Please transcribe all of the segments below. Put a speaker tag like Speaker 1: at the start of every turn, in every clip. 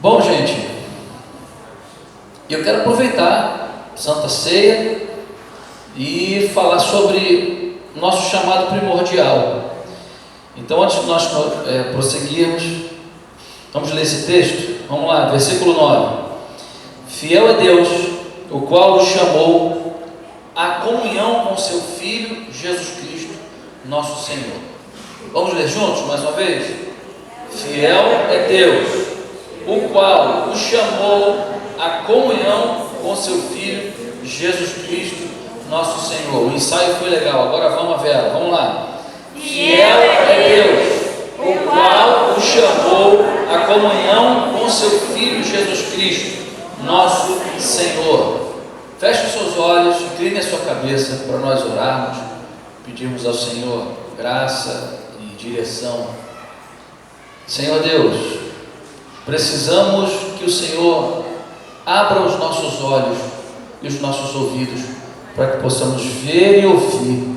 Speaker 1: Bom, gente, eu quero aproveitar Santa Ceia e falar sobre nosso chamado primordial. Então, antes de nós prosseguirmos, vamos ler esse texto? Vamos lá, versículo 9. Fiel é Deus, o qual os chamou à comunhão com seu Filho, Jesus Cristo, nosso Senhor. Vamos ler juntos, mais uma vez? Fiel é Deus, o qual os chamou à comunhão com seu Filho, Jesus Cristo, nosso Senhor. O ensaio foi legal, agora vamos a Vera, vamos lá. Fiel é Deus, o qual os chamou à comunhão com seu Filho, Jesus Cristo, nosso Senhor. Feche os seus olhos, incline a sua cabeça para nós orarmos, pedirmos ao Senhor graça e direção. Senhor Deus, precisamos que o Senhor abra os nossos olhos e os nossos ouvidos para que possamos ver e ouvir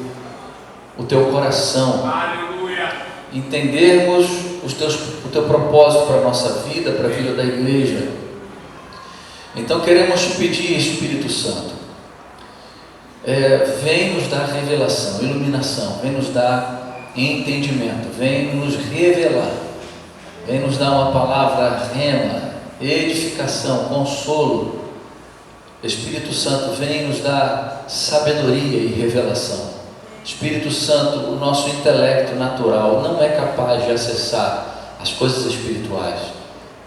Speaker 1: o Teu coração. Aleluia. Entendermos o Teu propósito para a nossa vida, para a vida da igreja. Então queremos te pedir, Espírito Santo, vem nos dar revelação, iluminação, vem nos dar entendimento, vem nos revelar, vem nos dar uma palavra rema, edificação, consolo. Espírito Santo, vem nos dar sabedoria e revelação. Espírito Santo, o nosso intelecto natural não é capaz de acessar as coisas espirituais,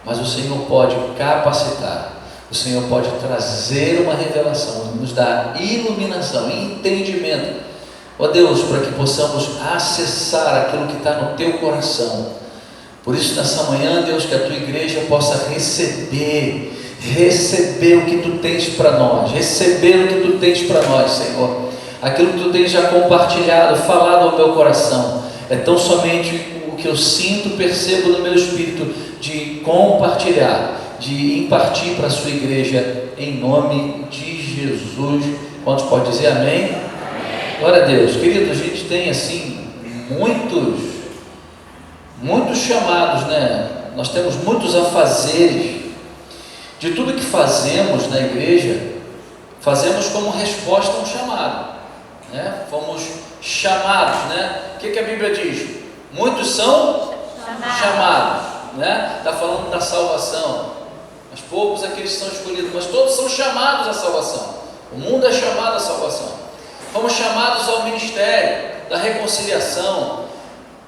Speaker 1: mas o Senhor pode capacitar, o Senhor pode trazer uma revelação, nos dar iluminação, entendimento, ó Deus, para que possamos acessar aquilo que está no Teu coração. Por isso, nessa manhã, Deus, que a Tua igreja possa receber o que Tu tens para nós, receber o que Tu tens para nós, Senhor. Aquilo que Tu tens já compartilhado, falado ao meu coração, é tão somente o que eu sinto, percebo no meu espírito, de compartilhar, de impartir para a Sua igreja, em nome de Jesus. Quantos pode dizer amém? Amém. Glória a Deus. Querido, a gente tem assim, muitos chamados, né? Nós temos muitos afazeres. De tudo que fazemos na igreja, fazemos como resposta a um chamado, né? Fomos chamados, né? O que a Bíblia diz? Muitos são chamados, né? Está falando da salvação, mas poucos aqueles que são escolhidos, mas todos são chamados à salvação. O mundo é chamado à salvação. Fomos chamados ao ministério da reconciliação.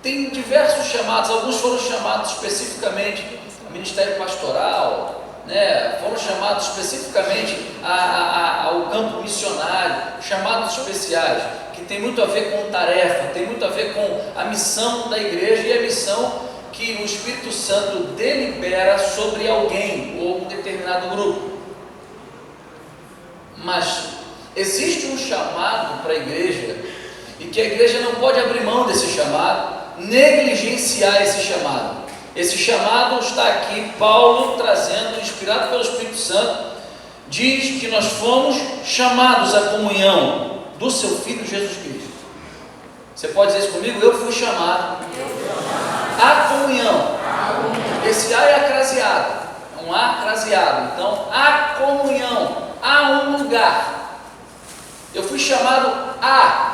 Speaker 1: Tem diversos chamados, alguns foram chamados especificamente ao ministério pastoral, né? Foram chamados especificamente ao campo missionário, chamados especiais, que tem muito a ver com tarefa, tem muito a ver com a missão da igreja e a missão que o Espírito Santo delibera sobre alguém ou um determinado grupo. Mas existe um chamado para a igreja, e que a igreja não pode abrir mão desse chamado, negligenciar esse chamado. Esse chamado está aqui, Paulo trazendo, inspirado pelo Espírito Santo, diz que nós fomos chamados à comunhão do seu Filho Jesus Cristo. Você pode dizer isso comigo? Eu fui chamado à comunhão. Esse A é acraseado, é um A craseado. Então, à comunhão, a um lugar. Eu fui chamado a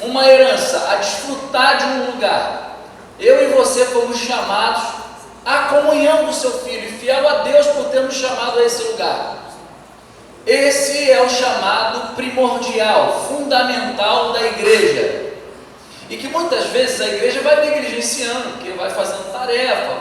Speaker 1: uma herança, a desfrutar de um lugar. Eu e você fomos chamados à comunhão do seu Filho, e fiel a Deus por ter nos chamado a esse lugar. Esse é o chamado primordial, fundamental da igreja, e que muitas vezes a igreja vai negligenciando, porque vai fazendo tarefa,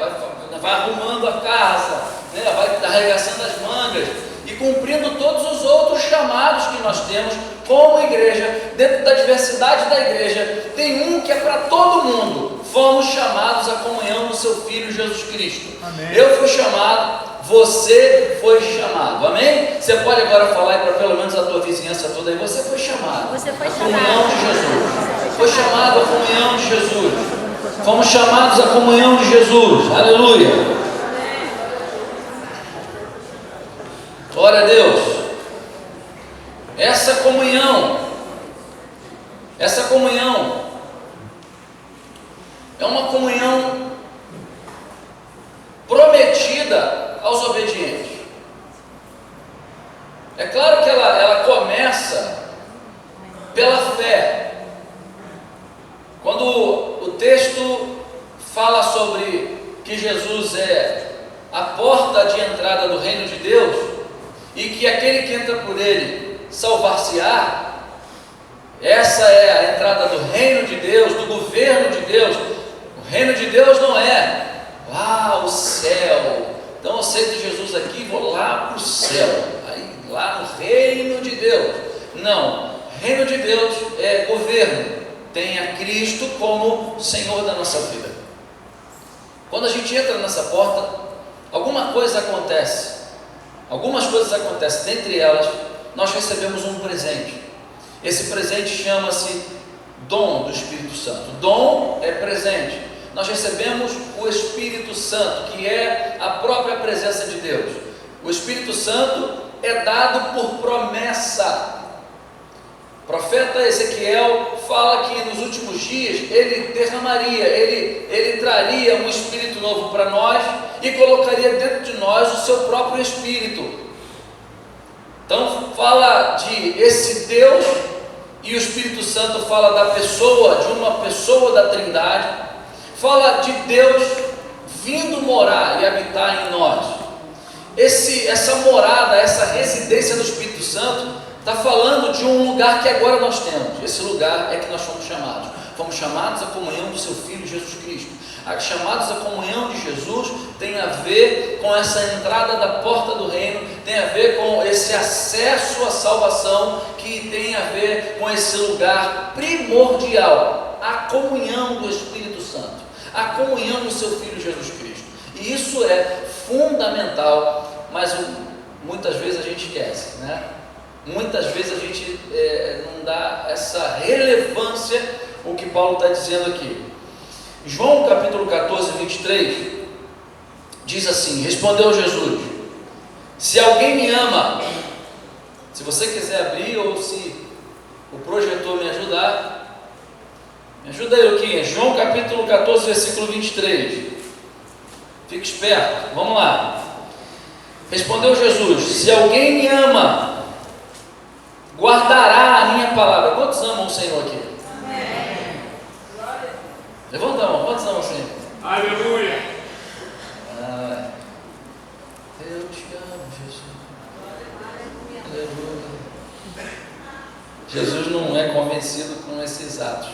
Speaker 1: vai arrumando a casa, né? Vai arregaçando as mangas e cumprindo todos os outros chamados que nós temos como igreja. Dentro da diversidade da igreja tem um que é para todo mundo. Fomos chamados à comunhão do seu Filho Jesus Cristo. Amém. Eu fui chamado, você foi chamado. Amém? Você pode agora falar para pelo menos a tua vizinhança toda aí. Você foi chamado.
Speaker 2: Você foi chamado.
Speaker 1: Comunhão de Jesus. Foi chamado à comunhão de Jesus. Fomos chamados à comunhão de Jesus. Aleluia. Glória a Deus. Essa comunhão é uma comunhão prometida aos obedientes. É claro que ela começa pela fé. Quando o texto fala sobre que Jesus é a porta de entrada do reino de Deus e que aquele que entra por ele salvar-se-á, essa é a entrada do reino de Deus, do governo de Deus. O reino de Deus não é lá o céu. Então eu sei de Jesus aqui, vou lá para o céu, aí lá no reino de Deus. Não, reino de Deus é governo. Tenha Cristo como Senhor da nossa vida. Quando a gente entra nessa porta, alguma coisa acontece. Algumas coisas acontecem. Dentre elas, nós recebemos um presente. Esse presente chama-se dom do Espírito Santo. Dom é presente. Nós recebemos o Espírito Santo, que é a própria presença de Deus. O Espírito Santo é dado por promessa. O profeta Ezequiel fala que nos últimos dias ele derramaria, ele traria um Espírito novo para nós e colocaria dentro de nós o seu próprio Espírito. Então fala de esse Deus, e o Espírito Santo fala da pessoa, de uma pessoa da Trindade, fala de Deus vindo morar e habitar em nós. Essa morada, essa residência do Espírito Santo está falando de um lugar que agora nós temos. Esse lugar é que nós fomos chamados. Fomos chamados à comunhão do seu Filho Jesus Cristo. Chamados à comunhão de Jesus tem a ver com essa entrada da porta do reino, tem a ver com esse acesso à salvação, que tem a ver com esse lugar primordial, a comunhão do Espírito Santo, a comunhão do seu Filho Jesus Cristo. E isso é fundamental, mas muitas vezes a gente esquece, né? Muitas vezes a gente não dá essa relevância o que Paulo está dizendo aqui. João capítulo 14, 23 diz assim: respondeu Jesus: se alguém me ama, se você quiser abrir, ou se o projetor me ajudar, me ajuda aí, Luquinha. João capítulo 14, versículo 23. Fique esperto, vamos lá. Respondeu Jesus: se alguém me ama, guardará a minha palavra. Quantos amam o Senhor aqui? Levanta a mão, quantos amam o Senhor?
Speaker 2: Aleluia!
Speaker 1: Eu te amo, Jesus. Aleluia. Jesus não é convencido com esses atos.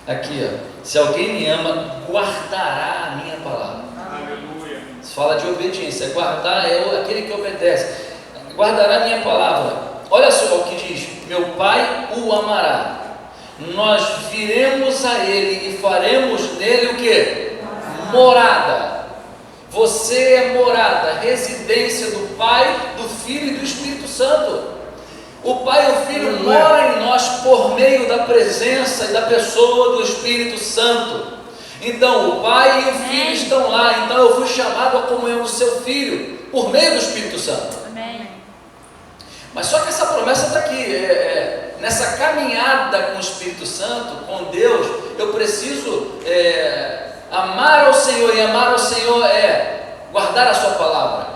Speaker 1: Aqui, ó. Se alguém me ama, guardará a minha palavra.
Speaker 2: Aleluia!
Speaker 1: Se fala de obediência, guardar é aquele que obedece. Guardará a minha palavra. Olha só o que diz: meu Pai o amará. Nós viremos a Ele e faremos nele o que? Morada. Você é morada, residência do Pai, do Filho e do Espírito Santo. O Pai e o Filho moram em nós por meio da presença e da pessoa do Espírito Santo. Então o Pai e o Filho estão lá. Então eu fui chamado à comunhão do seu Filho por meio do Espírito Santo.
Speaker 3: Amém.
Speaker 1: Mas só que essa promessa está aqui. Nessa caminhada com o Espírito Santo, com Deus, eu preciso amar ao Senhor, e amar ao Senhor é guardar a sua palavra,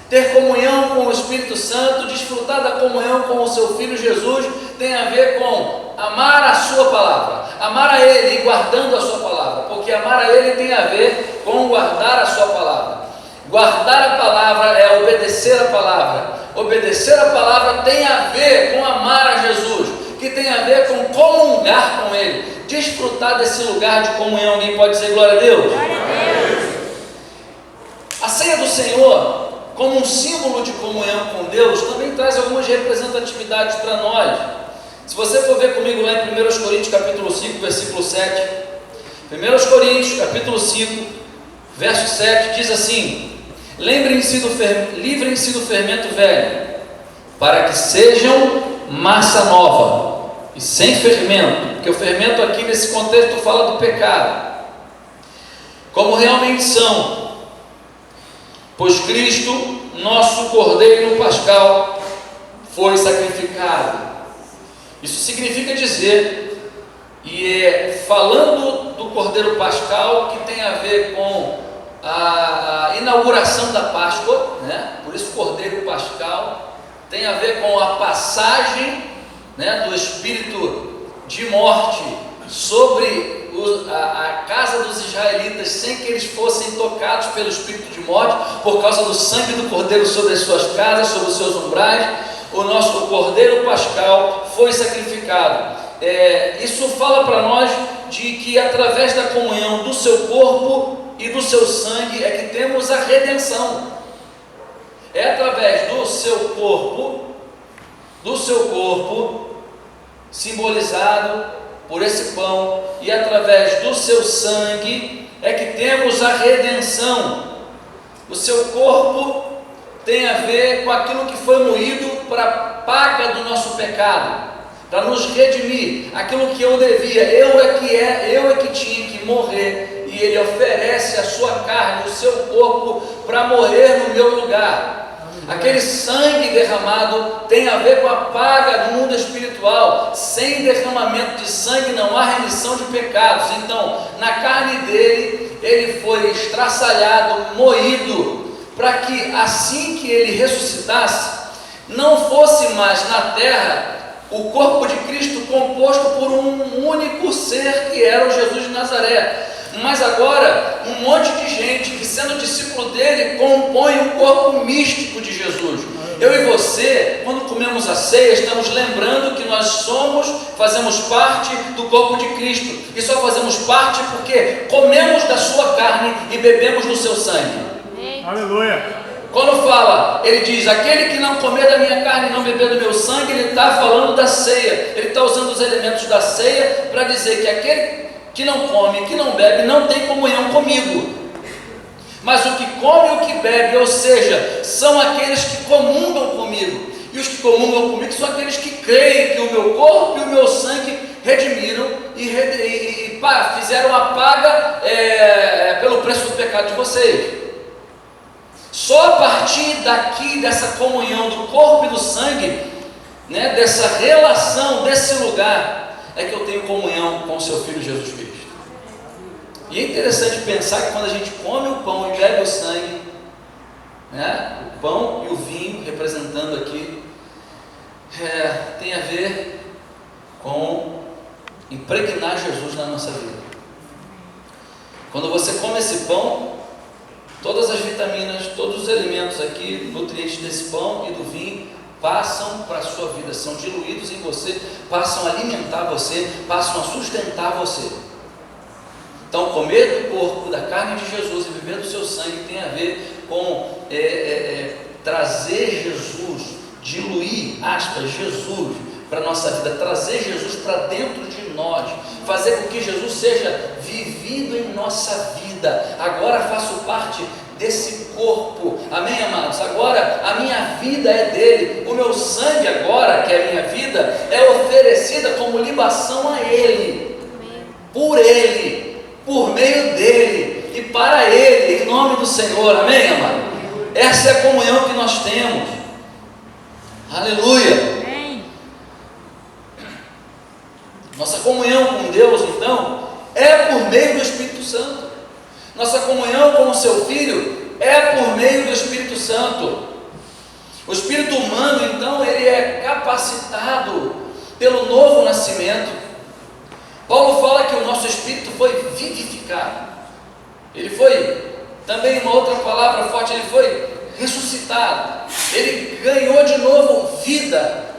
Speaker 1: ter comunhão com o Espírito Santo, desfrutar da comunhão com o seu Filho Jesus, tem a ver com amar a sua palavra, amar a Ele e guardando a sua palavra, porque amar a Ele tem a ver com guardar a sua palavra. Guardar a palavra é obedecer a palavra. Obedecer a palavra tem a ver com amar a Jesus, que tem a ver com comungar com Ele, desfrutar desse lugar de comunhão. Alguém pode dizer glória a Deus?
Speaker 3: Glória a Deus.
Speaker 1: A ceia do Senhor, como um símbolo de comunhão com Deus, também traz algumas representatividades para nós. Se você for ver comigo lá em 1 Coríntios capítulo 5, versículo 7, 1 Coríntios capítulo 5, verso 7, diz assim: livrem-se do fermento velho, para que sejam massa nova e sem fermento, porque o fermento aqui nesse contexto fala do pecado, como realmente são, pois Cristo, nosso Cordeiro Pascal, foi sacrificado. Isso significa dizer, e falando do Cordeiro Pascal, que tem a ver com a inauguração da Páscoa, né? Por isso o Cordeiro Pascal tem a ver com a passagem, né, do espírito de morte sobre a casa dos israelitas, sem que eles fossem tocados pelo espírito de morte, por causa do sangue do Cordeiro sobre as suas casas, sobre os seus umbrais. O nosso Cordeiro Pascal foi sacrificado. Isso fala para nós de que através da comunhão do seu corpo e do seu sangue é que temos a redenção. É através do seu corpo, simbolizado por esse pão, e através do seu sangue é que temos a redenção. O seu corpo tem a ver com aquilo que foi moído para a paga do nosso pecado, para nos redimir, aquilo que eu devia. Eu é que tinha que morrer, e Ele oferece a sua carne, o seu corpo, para morrer no meu lugar. Aquele sangue derramado tem a ver com a paga do mundo espiritual. Sem derramamento de sangue não há remissão de pecados. Então, na carne dele, ele foi estraçalhado, moído, para que assim que ele ressuscitasse, não fosse mais na terra o corpo de Cristo composto por um único ser, que era o Jesus de Nazaré, mas agora um monte de gente que, sendo discípulo dele, compõe o corpo místico de Jesus. Eu e você, quando comemos a ceia, estamos lembrando que nós fazemos parte do corpo de Cristo, e só fazemos parte porque comemos da sua carne e bebemos do seu sangue.
Speaker 2: Aleluia!
Speaker 1: Quando fala, ele diz: aquele que não comer da minha carne e não beber do meu sangue, ele está falando da ceia. Ele está usando os elementos da ceia para dizer que aquele que não come, que não bebe, não tem comunhão comigo. Mas o que come e o que bebe, ou seja, são aqueles que comungam comigo. E os que comungam comigo são aqueles que creem que o meu corpo e o meu sangue redimiram e fizeram a paga pelo preço do pecado de vocês. Só a partir daqui, dessa comunhão do corpo e do sangue, né, dessa relação, desse lugar, é que eu tenho comunhão com o seu Filho Jesus Cristo. E é interessante pensar que quando a gente come o pão e bebe o sangue, né, o pão e o vinho, representando aqui, tem a ver com impregnar Jesus na nossa vida. Quando você come esse pão, todas as vitaminas, todos os elementos aqui, nutrientes desse pão e do vinho, passam para a sua vida, são diluídos em você, passam a alimentar você, passam a sustentar você. Então, comer do corpo, da carne de Jesus e beber do seu sangue tem a ver com trazer Jesus, diluir, Jesus para a nossa vida, trazer Jesus para dentro de nós, fazer com que Jesus seja vivido em nossa vida. Agora faço parte desse corpo, amém, amados? Agora a minha vida é dele, o meu sangue agora, que é a minha vida, é oferecida como libação a ele, por ele, por meio dele e para ele, em nome do Senhor, amém, amado? Essa é a comunhão que nós temos, aleluia. Nossa comunhão com Deus, então, é por meio do Espírito Santo. Nossa comunhão com o seu Filho é por meio do Espírito Santo. O espírito humano, então, ele é capacitado pelo novo nascimento. Paulo fala que o nosso espírito foi vivificado. Ele foi, também uma outra palavra forte, ele foi ressuscitado. Ele ganhou de novo vida,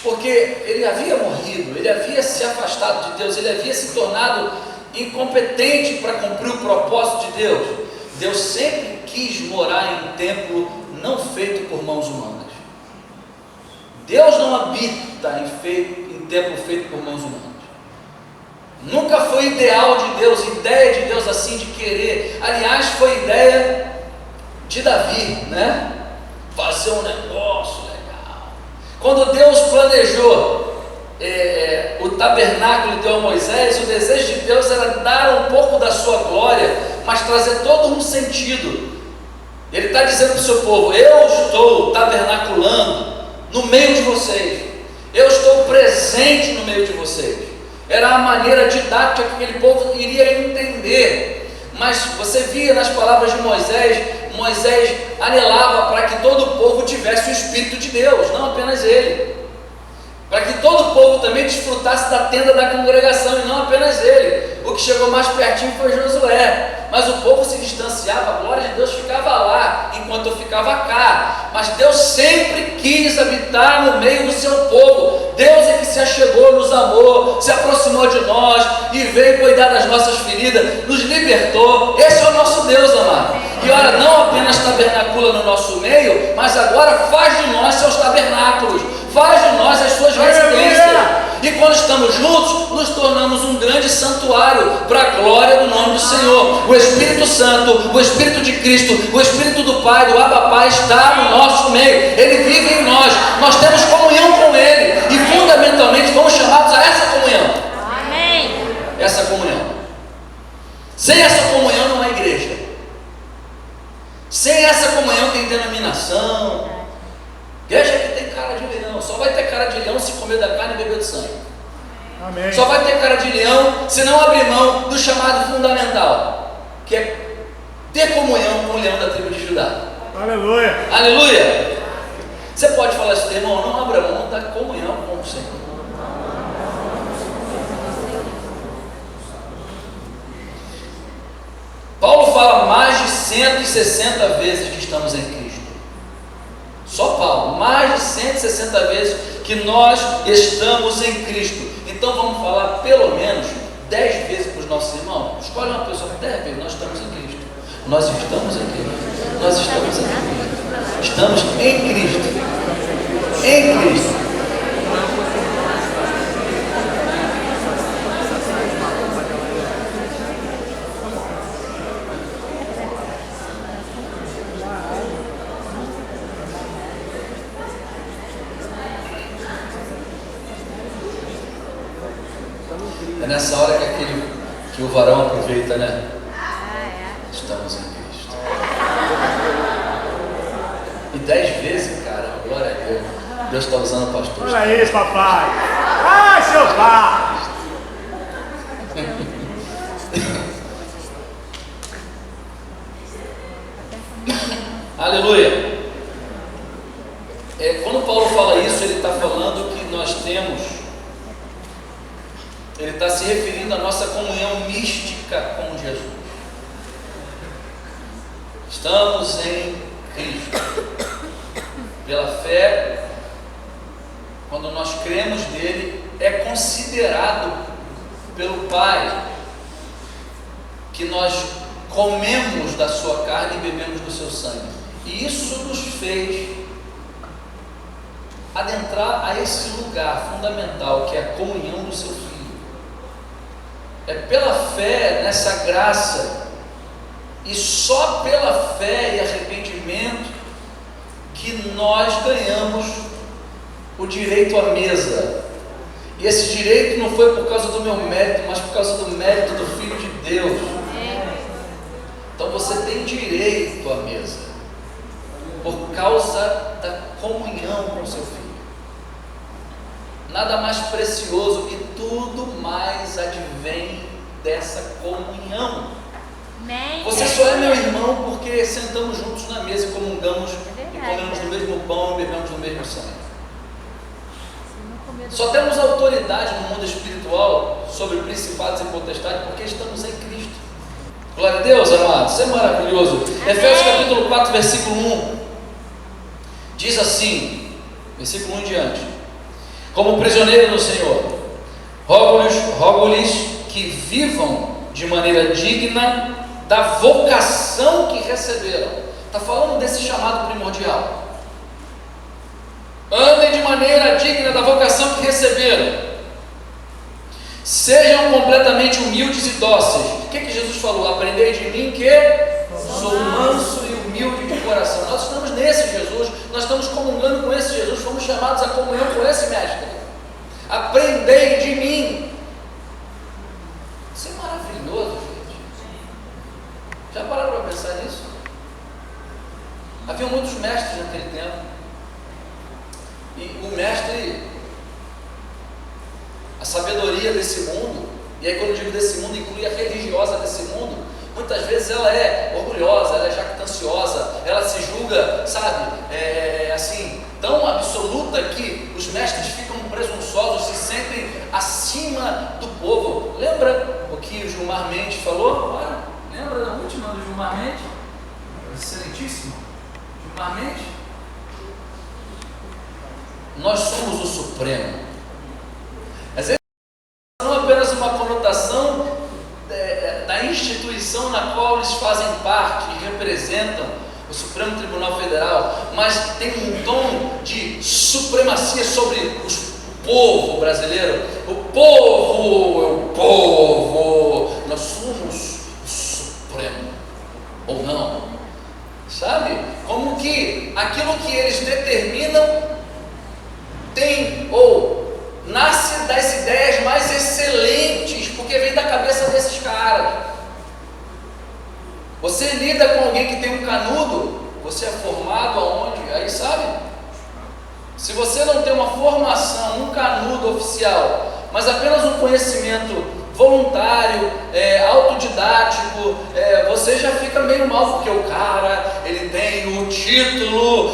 Speaker 1: porque ele havia morrido, ele havia se afastado de Deus, ele havia se tornado incompetente para cumprir o propósito de Deus. Deus sempre quis morar em um templo não feito por mãos humanas. Deus não habita em templo feito por mãos humanas. Nunca foi ideal de Deus, ideia de Deus assim de querer. Aliás, foi ideia de Davi, né? Fazer um negócio legal. Quando Deus planejou o tabernáculo e deu a Moisés, o desejo de Deus era dar um pouco da sua glória, mas trazer todo um sentido. Ele está dizendo para o seu povo: eu estou tabernaculando no meio de vocês, eu estou presente no meio de vocês. Era a maneira didática que aquele povo iria entender. mas você via nas palavras de Moisés anelava para que todo o povo tivesse o Espírito de Deus, não apenas ele, para que todo o povo também desfrutasse da tenda da congregação e não apenas ele. O que chegou mais pertinho foi Josué, mas o povo se distanciava, a glória de Deus ficava lá, enquanto eu ficava cá. Mas Deus sempre quis habitar no meio do seu povo. Deus é que se achegou, nos amou, se aproximou de nós e veio cuidar das nossas feridas, nos libertou. Esse é o nosso Deus, amado. E olha, não apenas tabernacula no nosso meio, mas agora faz de nós seus tabernáculos, faz de nós as suas residências. E quando estamos juntos, nos tornamos um grande santuário para a glória do nome do Senhor. O Espírito Santo, o Espírito de Cristo, o Espírito do Pai, do Abba Pai está no nosso meio. Ele vive em nós. Nós temos comunhão com Ele e fundamentalmente fomos chamados a essa comunhão.
Speaker 3: Amém.
Speaker 1: Essa comunhão. Sem essa comunhão não há igreja. Sem essa comunhão tem denominação. Igreja que tem cara de leão, só vai ter cara de leão se comer da carne e beber do sangue.
Speaker 4: Amém.
Speaker 1: Só vai ter cara de leão se não abrir mão do chamado fundamental, que é ter comunhão com o leão da tribo de Judá.
Speaker 4: Aleluia.
Speaker 1: Aleluia! Você pode falar isso, irmão, não abra mão da comunhão com o Senhor. Paulo fala mais de 160 vezes que estamos em Cristo. Só Paulo, mais de 160 vezes que nós estamos em Cristo. Então vamos falar pelo menos 10 vezes para os nossos irmãos. Escolhe uma pessoa, 10 vezes, nós estamos em Cristo. Nós estamos em Cristo. Nós estamos em Cristo. Estamos em Cristo. Em Cristo. É nessa hora que o varão aproveita, né? Estamos em Cristo. E 10 vezes, cara, glória a Deus. Deus está usando o pastor.
Speaker 4: Olha isso, papai. Ai, seu pai.
Speaker 1: Aleluia. Quando Paulo fala isso, ele está falando que nós temos, ele está se referindo à nossa comunhão mística com Jesus. Estamos em Cristo. Pela fé, quando nós cremos nele, é considerado pelo Pai que nós comemos da sua carne e bebemos do seu sangue. E isso nos fez adentrar a esse lugar fundamental que é a comunhão do seu Filho. É pela fé nessa graça e só pela fé e arrependimento que nós ganhamos o direito à mesa. E esse direito não foi por causa do meu mérito, mas por causa do mérito do Filho de Deus. Então você tem direito à mesa por causa da comunhão com o seu Filho. Nada mais precioso que tudo mais advém dessa comunhão. Você só é meu irmão porque sentamos juntos na mesa e comungamos e comemos do mesmo pão e bebemos do mesmo sangue. Só temos autoridade no mundo espiritual sobre principados e potestades porque estamos em Cristo. Glória a Deus, amados, isso é maravilhoso. Efésios capítulo 4, versículo 1 diz assim, versículo 1 em diante: como prisioneiro no Senhor, rogo-lhes que vivam de maneira digna da vocação que receberam. Está falando desse chamado primordial. Andem de maneira digna da vocação que receberam. Sejam completamente humildes e dóceis. O que Jesus falou? Aprendei de mim que sou manso e humilde de coração. Nós estamos nesse Jesus, nós estamos comungando com esse Jesus, fomos chamados a comunhão com esse mestre. Aprendei de mim. Isso é maravilhoso, gente. Já pararam para pensar nisso? Havia muitos mestres naquele tempo. E o mestre, a sabedoria desse mundo, e aí quando eu digo desse mundo, inclui a religiosa desse mundo, muitas vezes ela é orgulhosa, ela é jactanciosa, ela se julga, sabe, assim, tão absoluta que os mestres ficam presunçosos, se sentem acima do povo. Lembra o que o Gilmar Mendes falou? Lembra da última do Gilmar Mendes? Excelentíssimo Gilmar Mendes. Nós somos o Supremo. Às vezes não é apenas uma conotação da instituição na qual eles fazem parte e representam, o Supremo Tribunal Federal, mas tem um tom de supremacia sobre o povo brasileiro. O povo, nós somos o Supremo, ou não, sabe? Como que aquilo que eles determinam tem ou nasce das ideias mais excelentes, porque vem da cabeça desses caras. Você lida com alguém que tem um canudo, você é formado aonde? Aí sabe? Se você não tem uma formação, um canudo oficial, mas apenas um conhecimento voluntário, autodidático, você já fica meio mal, porque o cara, ele tem o título,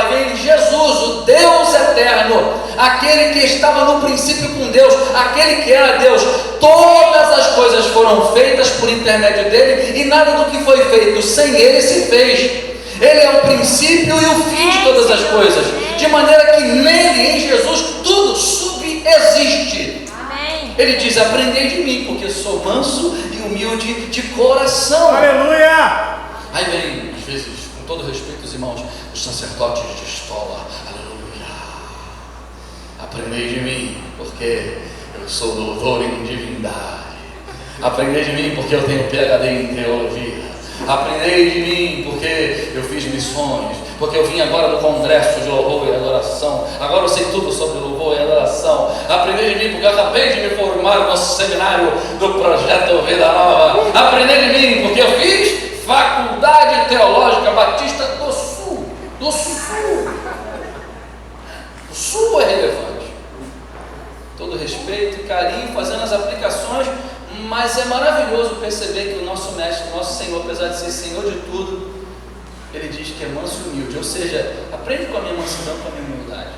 Speaker 1: vem Jesus, o Deus eterno, aquele que estava no princípio com Deus, aquele que era Deus. Todas as coisas foram feitas por intermédio dele, e nada do que foi feito sem ele se fez. Ele é o princípio e o fim de todas as coisas, de maneira que nele, em Jesus, tudo subexiste. Ele diz: aprendei de mim, porque sou manso e humilde de coração.
Speaker 4: Aleluia!
Speaker 1: Aí vem, às vezes, com todo respeito, os irmãos, os sacerdotes de estola. Aleluia! Aprendei de mim, porque eu sou doutor em divindade. Aprendei de mim, porque eu tenho PhD em teologia. Aprendei de mim, porque eu fiz missões, porque eu vim agora do congresso de louvor e adoração, agora eu sei tudo sobre louvor e adoração. Aprendei de mim, porque eu acabei de me formar no seminário do Projeto Vida Nova. Aprendei de mim, porque eu fiz Faculdade Teológica Batista do Sul. Do Sul. O Sul é relevante. Todo respeito e carinho, fazendo as aplicações. Mas é maravilhoso perceber que o nosso Mestre, o nosso Senhor, apesar de ser Senhor de tudo, Ele diz que é manso e humilde, ou seja, aprende com a minha mansidão, com a minha humildade.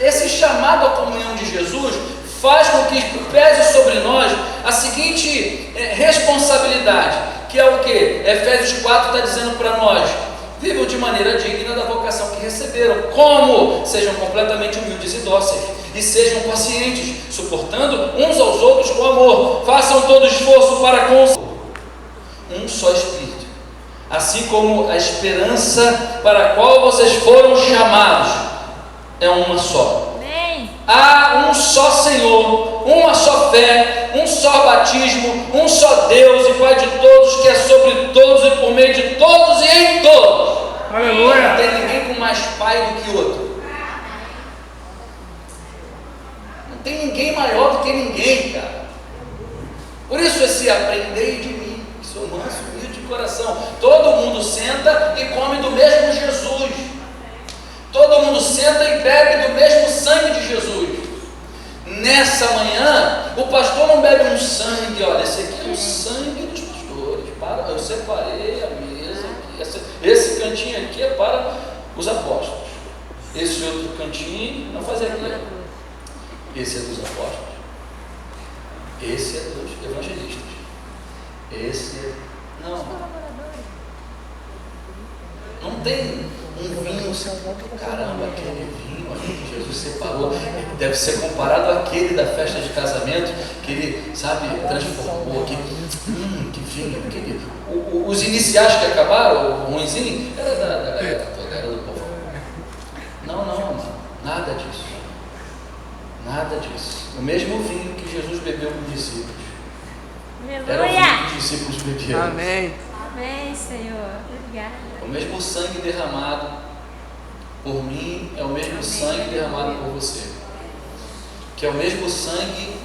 Speaker 1: Esse chamado à comunhão de Jesus faz com que pese sobre nós a seguinte responsabilidade, que é o que? Efésios 4 está dizendo para nós: vivam de maneira digna da vocação que receberam. Como? Sejam completamente humildes e dóceis, e sejam pacientes, suportando uns aos outros com amor. Façam todo esforço para um só Espírito, assim como a esperança para a qual vocês foram chamados é uma só. Há um só Senhor, uma só fé, um só batismo, um só Deus e Pai de todos, que é sobre todos e por meio de todos e em todos.
Speaker 4: Aleluia!
Speaker 1: Não tem ninguém com mais Pai do que outro. Não tem ninguém maior do que ninguém, cara. Por isso esse aprendei de mim, que sou manso e humilde de coração. Todo mundo senta e come do mesmo Jesus. Todo mundo senta e bebe do mesmo sangue de Jesus. Nessa manhã, o pastor não bebe um sangue, olha, esse aqui é o sangue dos pastores. Eu separei a mesa aqui. Esse cantinho aqui é para os apóstolos. Esse outro cantinho, não faz aqui. Esse é dos apóstolos. Esse é dos evangelistas. Esse é... Não tem um vinho, caramba, aquele vinho ali que Jesus separou, deve ser comparado àquele da festa de casamento, que ele, sabe, transformou, que vinho, aquele, os iniciais que acabaram, o ruimzinho, era da galera toda, era do povo. Não, nada disso. Nada disso. O mesmo vinho que Jesus bebeu com os discípulos. Era o vinho que os discípulos beberam.
Speaker 3: Amém.
Speaker 5: Amém, Senhor. Obrigada.
Speaker 1: O mesmo sangue derramado por mim é o mesmo sangue derramado por você. Que é o mesmo sangue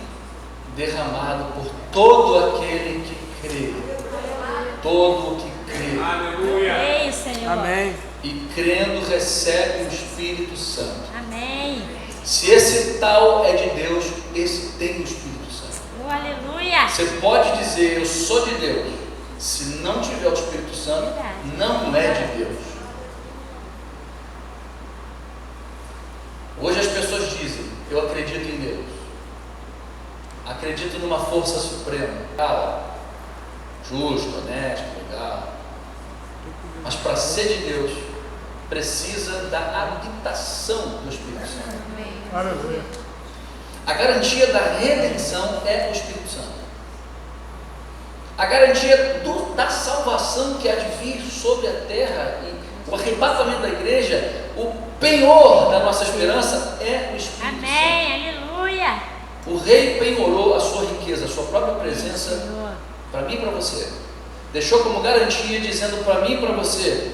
Speaker 1: derramado por todo aquele que crê. Todo o que crê.
Speaker 2: Aleluia.
Speaker 5: Amém, Senhor.
Speaker 3: Amém.
Speaker 1: E crendo recebe o Espírito Santo.
Speaker 5: Amém.
Speaker 1: Se esse tal é de Deus, esse tem o Espírito Santo.
Speaker 5: Oh, aleluia.
Speaker 1: Você pode dizer: eu sou de Deus, Se não tiver o Espírito Santo, não é de Deus. Hoje as pessoas dizem: eu acredito em Deus, acredito numa força suprema, justo, honesto, legal. Mas para ser de Deus, precisa da habitação do Espírito Santo.
Speaker 4: Aleluia.
Speaker 1: A garantia da redenção é o Espírito Santo. A garantia da salvação que há de vir sobre a terra, e o arrebatamento da igreja, o penhor da nossa esperança é o Espírito Santo.
Speaker 5: Amém, aleluia.
Speaker 1: O rei penhorou a sua riqueza, a sua própria presença, para mim e para você. Deixou como garantia, dizendo para mim e para você: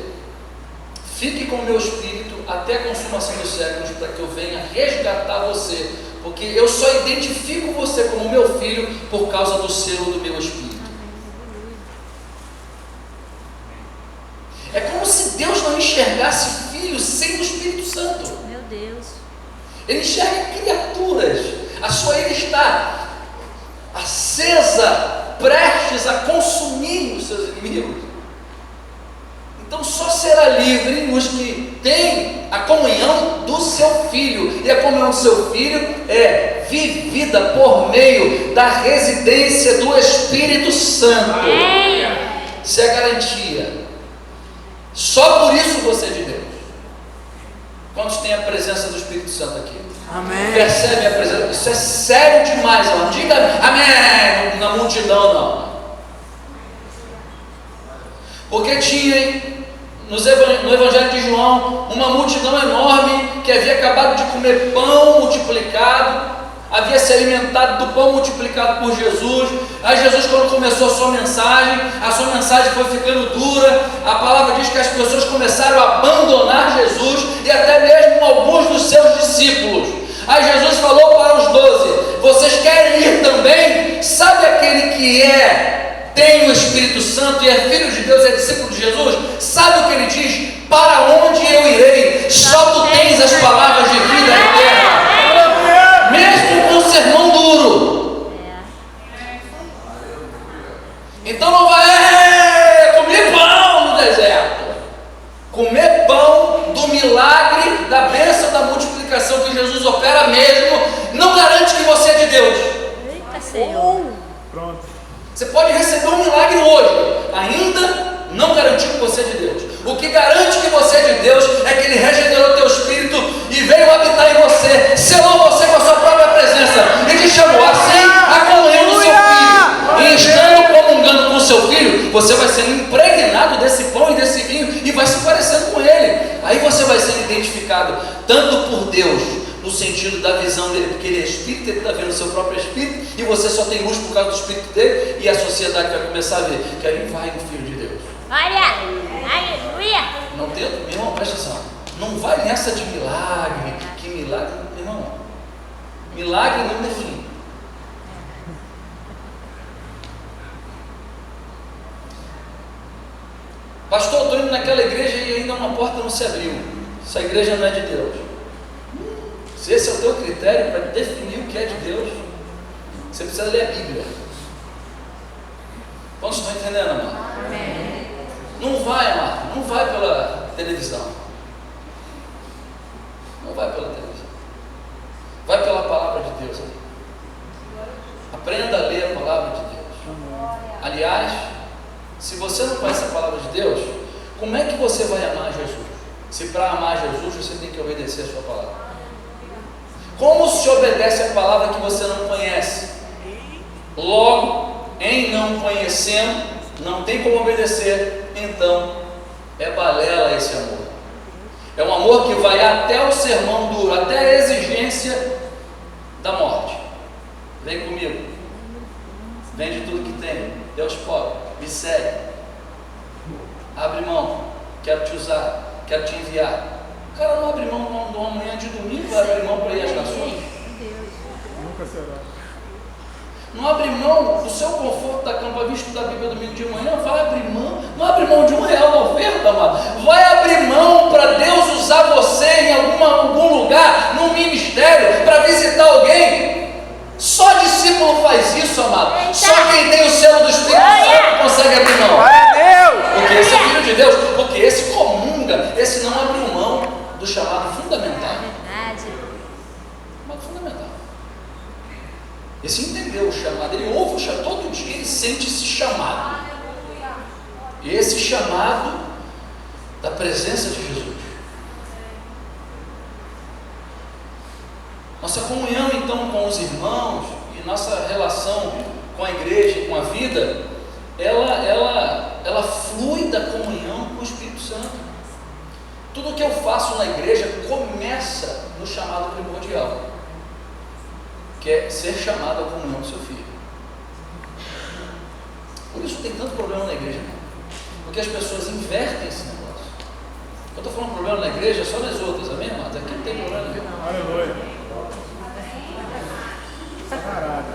Speaker 1: fique com o meu Espírito até a consumação dos séculos, para que eu venha resgatar você, porque eu só identifico você como meu filho por causa do selo do meu Espírito. É como se Deus não enxergasse filhos sem o Espírito Santo.
Speaker 5: Meu Deus.
Speaker 1: Ele enxerga criaturas. A sua ira está acesa, prestes a consumir os seus inimigos. Então só será livre os que têm a comunhão do seu Filho. E a comunhão do seu Filho é vivida por meio da residência do Espírito Santo. Isso é a garantia. Só por isso você é de Deus. Quantos têm a presença do Espírito Santo aqui?
Speaker 3: Amém.
Speaker 1: Percebe a presença? Isso é sério demais, irmão. Diga amém na multidão, não. Porque tinha no Evangelho de João uma multidão enorme que havia acabado de comer pão multiplicado, havia se alimentado do pão multiplicado por Jesus. Aí Jesus, quando começou a sua mensagem foi ficando dura. A palavra diz que as pessoas começaram a abandonar Jesus e até mesmo alguns dos seus discípulos. Aí Jesus falou para os 12: vocês querem ir também? Sabe aquele que tem o Espírito Santo e é filho de Deus, é discípulo de Jesus? Sabe o que ele diz? Para onde eu irei? Só tu tens as palavras de vida eterna. Mesmo com um sermão duro. Então não vai comer pão no deserto. Comer pão do milagre, da bênção, da multiplicação que Jesus opera mesmo, não garante que você é de Deus.
Speaker 5: Eita, Senhor.
Speaker 4: Pronto.
Speaker 1: Você pode receber um milagre hoje, ainda não garantiu que você é de Deus. O que garante que você é de Deus é que Ele regenerou teu espírito e veio habitar em você, selou você com a sua própria presença e te chamou assim a comunhão do seu Filho. E estando comungando com o seu Filho, você vai sendo impregnado desse pão e desse vinho e vai se parecendo com Ele. Aí você vai ser identificado tanto por Deus, no sentido da visão dele, porque ele é Espírito, ele está vendo o seu próprio Espírito, e você só tem luz por causa do Espírito dele, e a sociedade vai começar a ver que ali vai no Filho de Deus.
Speaker 5: Olha, aleluia.
Speaker 1: Não tem, meu irmão, presta atenção, não vai nessa de milagre, que milagre, meu irmão, milagre não define. Pastor, eu estou indo naquela igreja e ainda uma porta não se abriu, essa igreja não é de Deus. Se esse é o teu critério para definir o que é de Deus, você precisa ler a Bíblia. Quantos estão entendendo, amado?
Speaker 5: Amém.
Speaker 1: Não vai, amado, não vai pela televisão. Não vai pela televisão. Vai pela palavra de Deus. Aprenda a ler a palavra de Deus. Aliás, se você não conhece a palavra de Deus, como é que você vai amar Jesus? Se para amar Jesus você tem que obedecer a sua palavra. Como se obedece a palavra que você não conhece? Logo, em não conhecendo, não tem como obedecer, então é balela esse amor. É um amor que vai até o sermão duro, até a exigência da morte. Vem comigo, vende tudo que tem, Deus pobre, me segue, abre mão, quero te usar, quero te enviar. O cara não abre mão de uma manhã de domingo, vai abrir mão para ir às nações.
Speaker 4: Nunca será.
Speaker 1: Não abre mão do seu conforto da cama para vir estudar a Bíblia domingo de manhã, vai abrir mão, não abre mão de R$1 na oferta, amado. Vai abrir mão para Deus usar você em algum lugar, num ministério, para visitar alguém. Só discípulo faz isso, amado. Só quem tem o selo do Espírito Santo consegue abrir mão. esse não abriu mão do chamado fundamental.
Speaker 5: Verdade.
Speaker 1: Chamado fundamental. Esse entendeu o chamado, ele ouve o chamado, todo dia ele sente esse chamado. E esse chamado da presença de Jesus. Nossa comunhão então com os irmãos e nossa relação com a igreja e com a vida, ela flui da comunhão com o Espírito Santo. Tudo o que eu faço na igreja começa no chamado primordial, que é ser chamado à comunhão do seu filho. Por isso tem tanto problema na igreja, porque as pessoas invertem esse negócio. Eu estou falando problema na igreja só nas outras, amém, amados? Aqui não tem problema nenhum.
Speaker 4: Aleluia. Parada.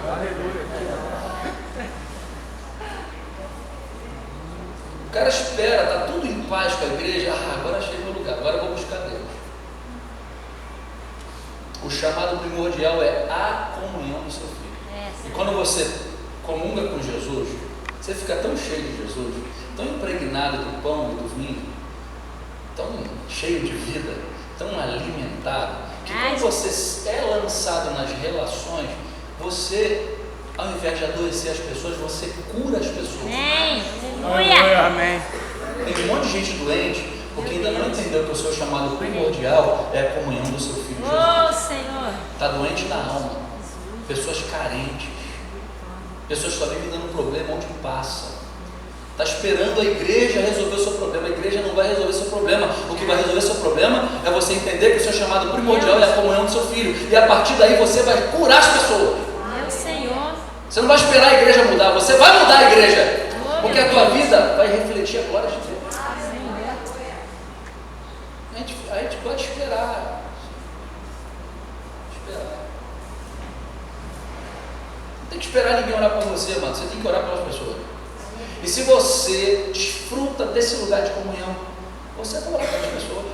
Speaker 4: Aleluia.
Speaker 1: O cara espera, está tudo em paz com a igreja. Agora achei meu lugar, agora eu vou buscar Deus. O chamado primordial é a comunhão do seu filho. E quando você comunga com Jesus, você fica tão cheio de Jesus, tão impregnado do pão e do vinho, tão cheio de vida, tão alimentado, que quando você é lançado nas relações, você, ao invés de adoecer as pessoas, você cura as pessoas.
Speaker 5: Aleluia.
Speaker 4: Amém.
Speaker 1: Tem um monte de gente doente, porque ainda não entendeu que o seu chamado primordial é a comunhão do seu Filho Jesus.
Speaker 5: Oh, Senhor.
Speaker 1: Está doente na alma, pessoas carentes, pessoas que só vivem dando problema onde passa. Está esperando a igreja resolver o seu problema. A igreja não vai resolver o seu problema. O que vai resolver o seu problema é você entender que o seu chamado primordial é a comunhão do seu filho. E a partir daí você vai curar as pessoas.
Speaker 5: Meu Senhor.
Speaker 1: Você não vai esperar a igreja mudar, você vai mudar a igreja. Porque a tua vida vai refletir a glória de Deus. A gente pode esperar. Não tem que esperar ninguém orar por você, mano. Você tem que orar pelas pessoas. E se você desfruta desse lugar de comunhão, você vai orar pelas pessoas.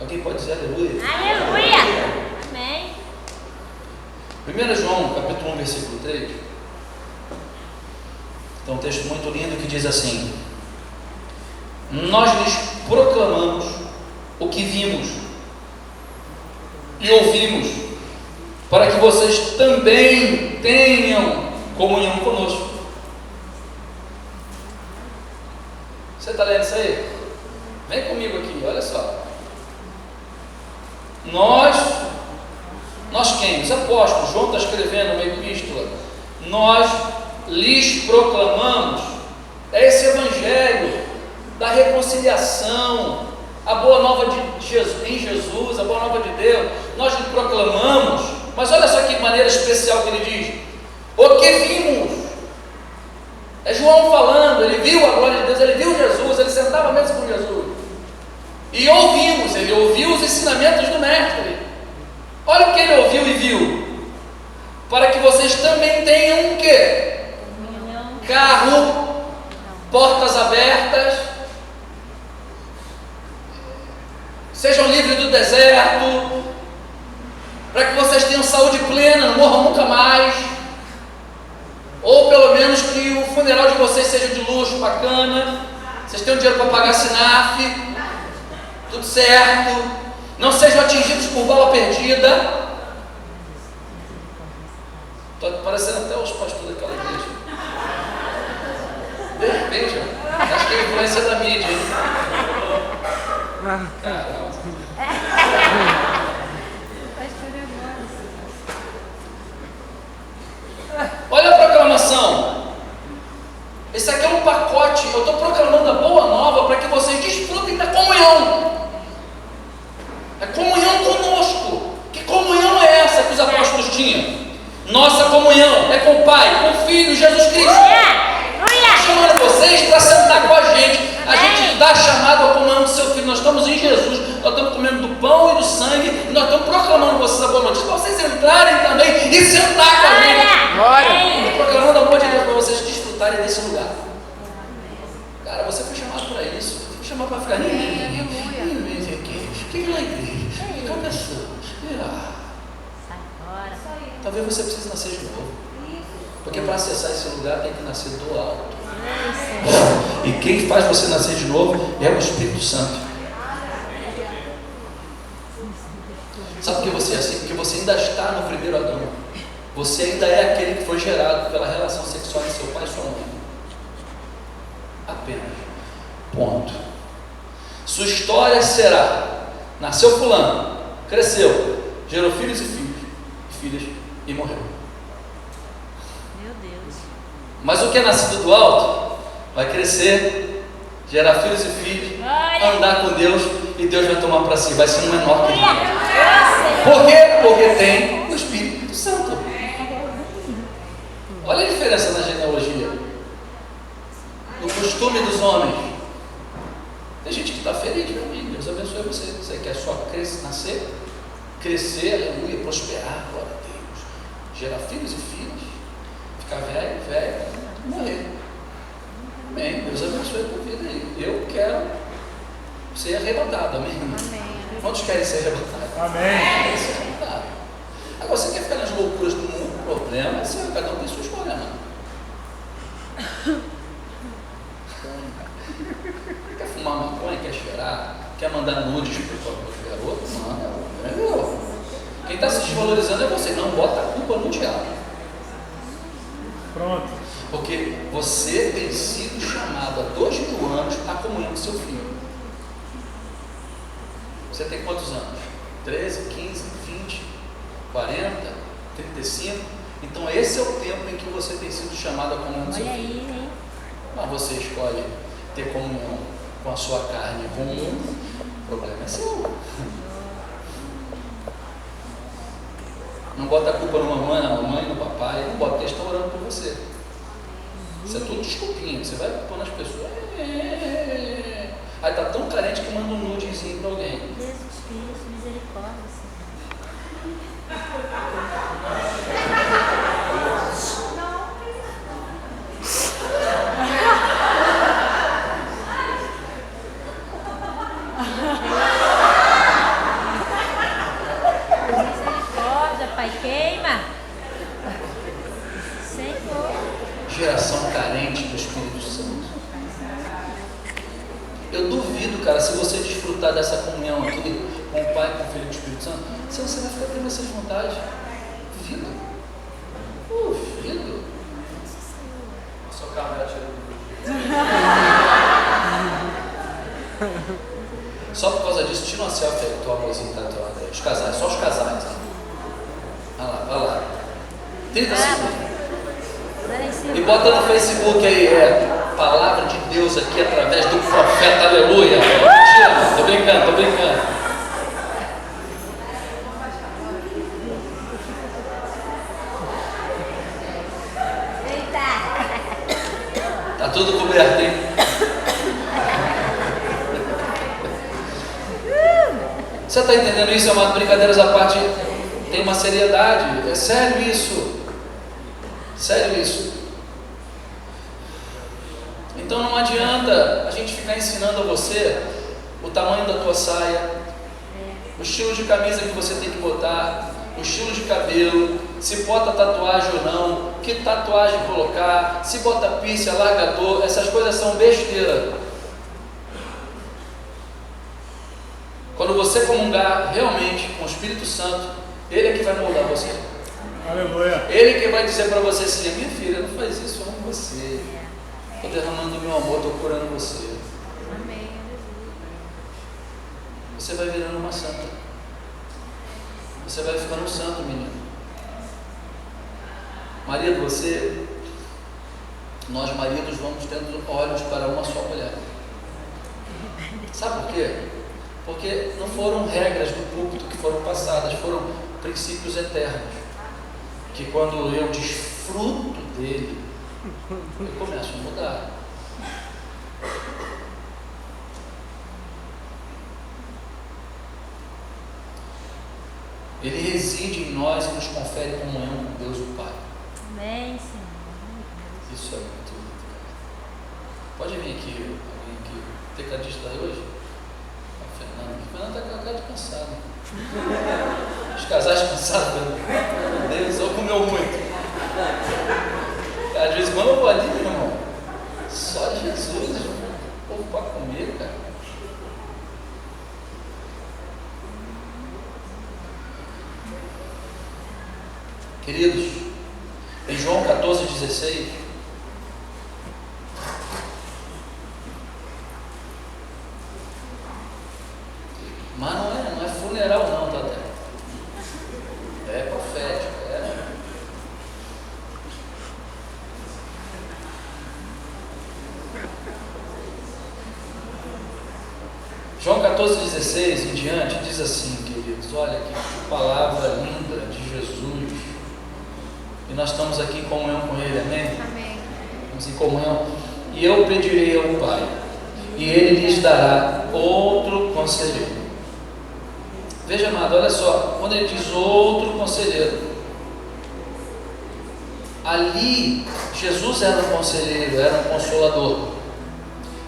Speaker 1: Alguém pode dizer aleluia?
Speaker 5: Aleluia. Amém.
Speaker 1: 1 João, capítulo 1, versículo 3. Então, um texto muito lindo que diz assim: nós lhes proclamamos o que vimos e ouvimos, para que vocês também tenham comunhão conosco. Você está lendo isso aí? Vem comigo aqui, olha só. Nós quem? Os apóstolos. João está escrevendo uma epístola. Nós lhes proclamamos esse evangelho da reconciliação, a boa nova de Jesus, em Jesus, a boa nova de Deus. Nós lhe proclamamos, mas olha só que maneira especial que ele diz: o que vimos. É João falando, ele viu a glória de Deus, ele viu Jesus, ele sentava mesmo com Jesus. E ouvimos, ele ouviu os ensinamentos do mestre. Olha o que ele ouviu e viu. Para que vocês também tenham o quê? Carro, portas abertas, sejam livres do deserto, para que vocês tenham saúde plena, não morram nunca mais, ou pelo menos que o funeral de vocês seja de luxo, bacana, vocês tenham dinheiro para pagar SINAF, tudo certo, não sejam atingidos por bala perdida. Estou parecendo até os pastores daquela igreja. De repente, acho que é a influência da mídia, hein? Caramba. Olha a proclamação. Esse aqui é um pacote. Eu estou proclamando a boa nova para que vocês desfrutem da comunhão. É comunhão conosco. Que comunhão é essa que os apóstolos tinham? Nossa comunhão é com o Pai, com o Filho, Jesus Cristo. Chamando vocês para sentar com a gente. A gente dá chamado à comunhão do seu Filho. Nós estamos em Jesus, nós estamos comendo do pão e do sangue, e nós estamos proclamando vocês a boa notícia, para vocês entrarem também e sentar com a gente. Glória! Proclamando o amor de Deus para vocês desfrutarem desse lugar. Cara, você foi chamado para isso. Você foi chamado para ficar. O que é na igreja? Que pessoa? Talvez você precise nascer de novo. Porque para acessar esse lugar tem que nascer do alto. E quem faz você nascer de novo é o Espírito Santo. Sabe por que você é assim? Porque você ainda está no primeiro Adão. Você ainda é aquele que foi gerado pela relação sexual de seu pai e sua mãe. Apenas. Ponto. Sua história será: nasceu fulano, cresceu, gerou filhos e filhas e morreu.
Speaker 5: Meu Deus.
Speaker 1: Mas o que é nascido do alto vai crescer, gerar filhos e filhos, andar com Deus, e Deus vai tomar para si, vai ser um menor que ele. Por quê? Porque tem o Espírito Santo. Olha a diferença na genealogia, no costume dos homens. Tem gente que está feliz, meu amigo, Deus abençoe você. Você quer só nascer, crescer, aleluia, prosperar, glória a Deus, gerar filhos e filhas, ficar velho, morrer. Amém. Deus abençoe a tua vida aí. Eu quero ser arrebatado, amém?
Speaker 5: Amém.
Speaker 1: Quantos querem ser arrebatados?
Speaker 4: Amém.
Speaker 1: Querem ser arrebatados. Agora, você quer ficar nas loucuras do mundo? O problema é cada um tem sua escolha, mano. Quer fumar maconha, quer cheirar, quer mandar nudes para o garoto? Manda, é meu. Quem está se desvalorizando é você. Não bota a culpa no diabo.
Speaker 4: Pronto.
Speaker 1: Porque você tem sido chamado há 2000 anos à comunhão com seu filho. Você tem quantos anos? 13, 15, 20, 40, 35? Então esse é o tempo em que você tem sido chamado à comunhão com seu
Speaker 5: Olha
Speaker 1: filho.
Speaker 5: aí, hein?
Speaker 1: Mas você escolhe ter comunhão com a sua carne e com o mundo, o problema é seu. Não bota a culpa na mamãe, no papai, não bota, eles estão orando por você. Isso é tudo desculpinha, você vai pôr nas pessoas. Aí tá tão carente que manda um nudezinho para alguém.
Speaker 5: Jesus Cristo, misericórdia, Senhor. Misericórdia, Pai, queima. Senhor.
Speaker 1: Geração carente do Espírito Santo. Eu duvido, cara, se você desfrutar dessa comunhão aqui com o Pai, com o Filho e com o Espírito Santo, se você vai ficar tendo essas vontades. Duvido. Duvido. Sua câmera tirou. Só por causa disso, tira uma selfie aí, tua amorzinho tá do lado aí. Os casais, só os casais. Vai lá. 30 segundos. E bota no Facebook aí, palavra de Deus aqui através do profeta, aleluia. Mentira, tô brincando. Tá tudo coberto, hein? Você está entendendo isso, amado? Brincadeiras à parte, tem uma seriedade. É sério isso. Sério isso. Então não adianta a gente ficar ensinando a você o tamanho da tua saia, o estilo de camisa que você tem que botar, o estilo de cabelo, se bota tatuagem ou não, que tatuagem colocar, se bota piercing, alargador, essas coisas são besteira. Quando você comungar realmente com o Espírito Santo, Ele é que vai moldar você.
Speaker 4: Aleluia.
Speaker 1: Ele que vai dizer para você assim: minha filha, não faz isso, eu amo você. Estou derramando meu amor, estou curando você.
Speaker 5: Amém.
Speaker 1: Você vai virando uma santa. Você vai ficando um santo, menino. Marido, nós maridos vamos tendo olhos para uma só mulher. Sabe por quê? Porque não foram regras do púlpito que foram passadas, foram princípios eternos. Que quando eu desfruto dele, eu começo a mudar. Ele reside em nós e nos confere comunhão com Deus o Pai.
Speaker 5: Amém, Senhor.
Speaker 1: Isso é muito lindo. Pode vir aqui, alguém aqui, tecladista aí hoje? A Fernanda está com a cara de cansado. Os casais cansados, meu Deus, ou comeu muito. Às vezes, quando eu vou ali, meu irmão, só Jesus, irmão. Queridos, em João 14,16, mas não é funeral não, tá? É profético, João 14,16 em diante diz assim, queridos, olha que palavra linda de Jesus, e nós estamos aqui em comunhão com Ele, amém?
Speaker 5: Amém.
Speaker 1: Estamos em comunhão, e eu pedirei ao Pai, e Ele lhes dará outro conselheiro. Veja, amado, olha só, quando Ele diz outro conselheiro, ali Jesus era um conselheiro, era um consolador.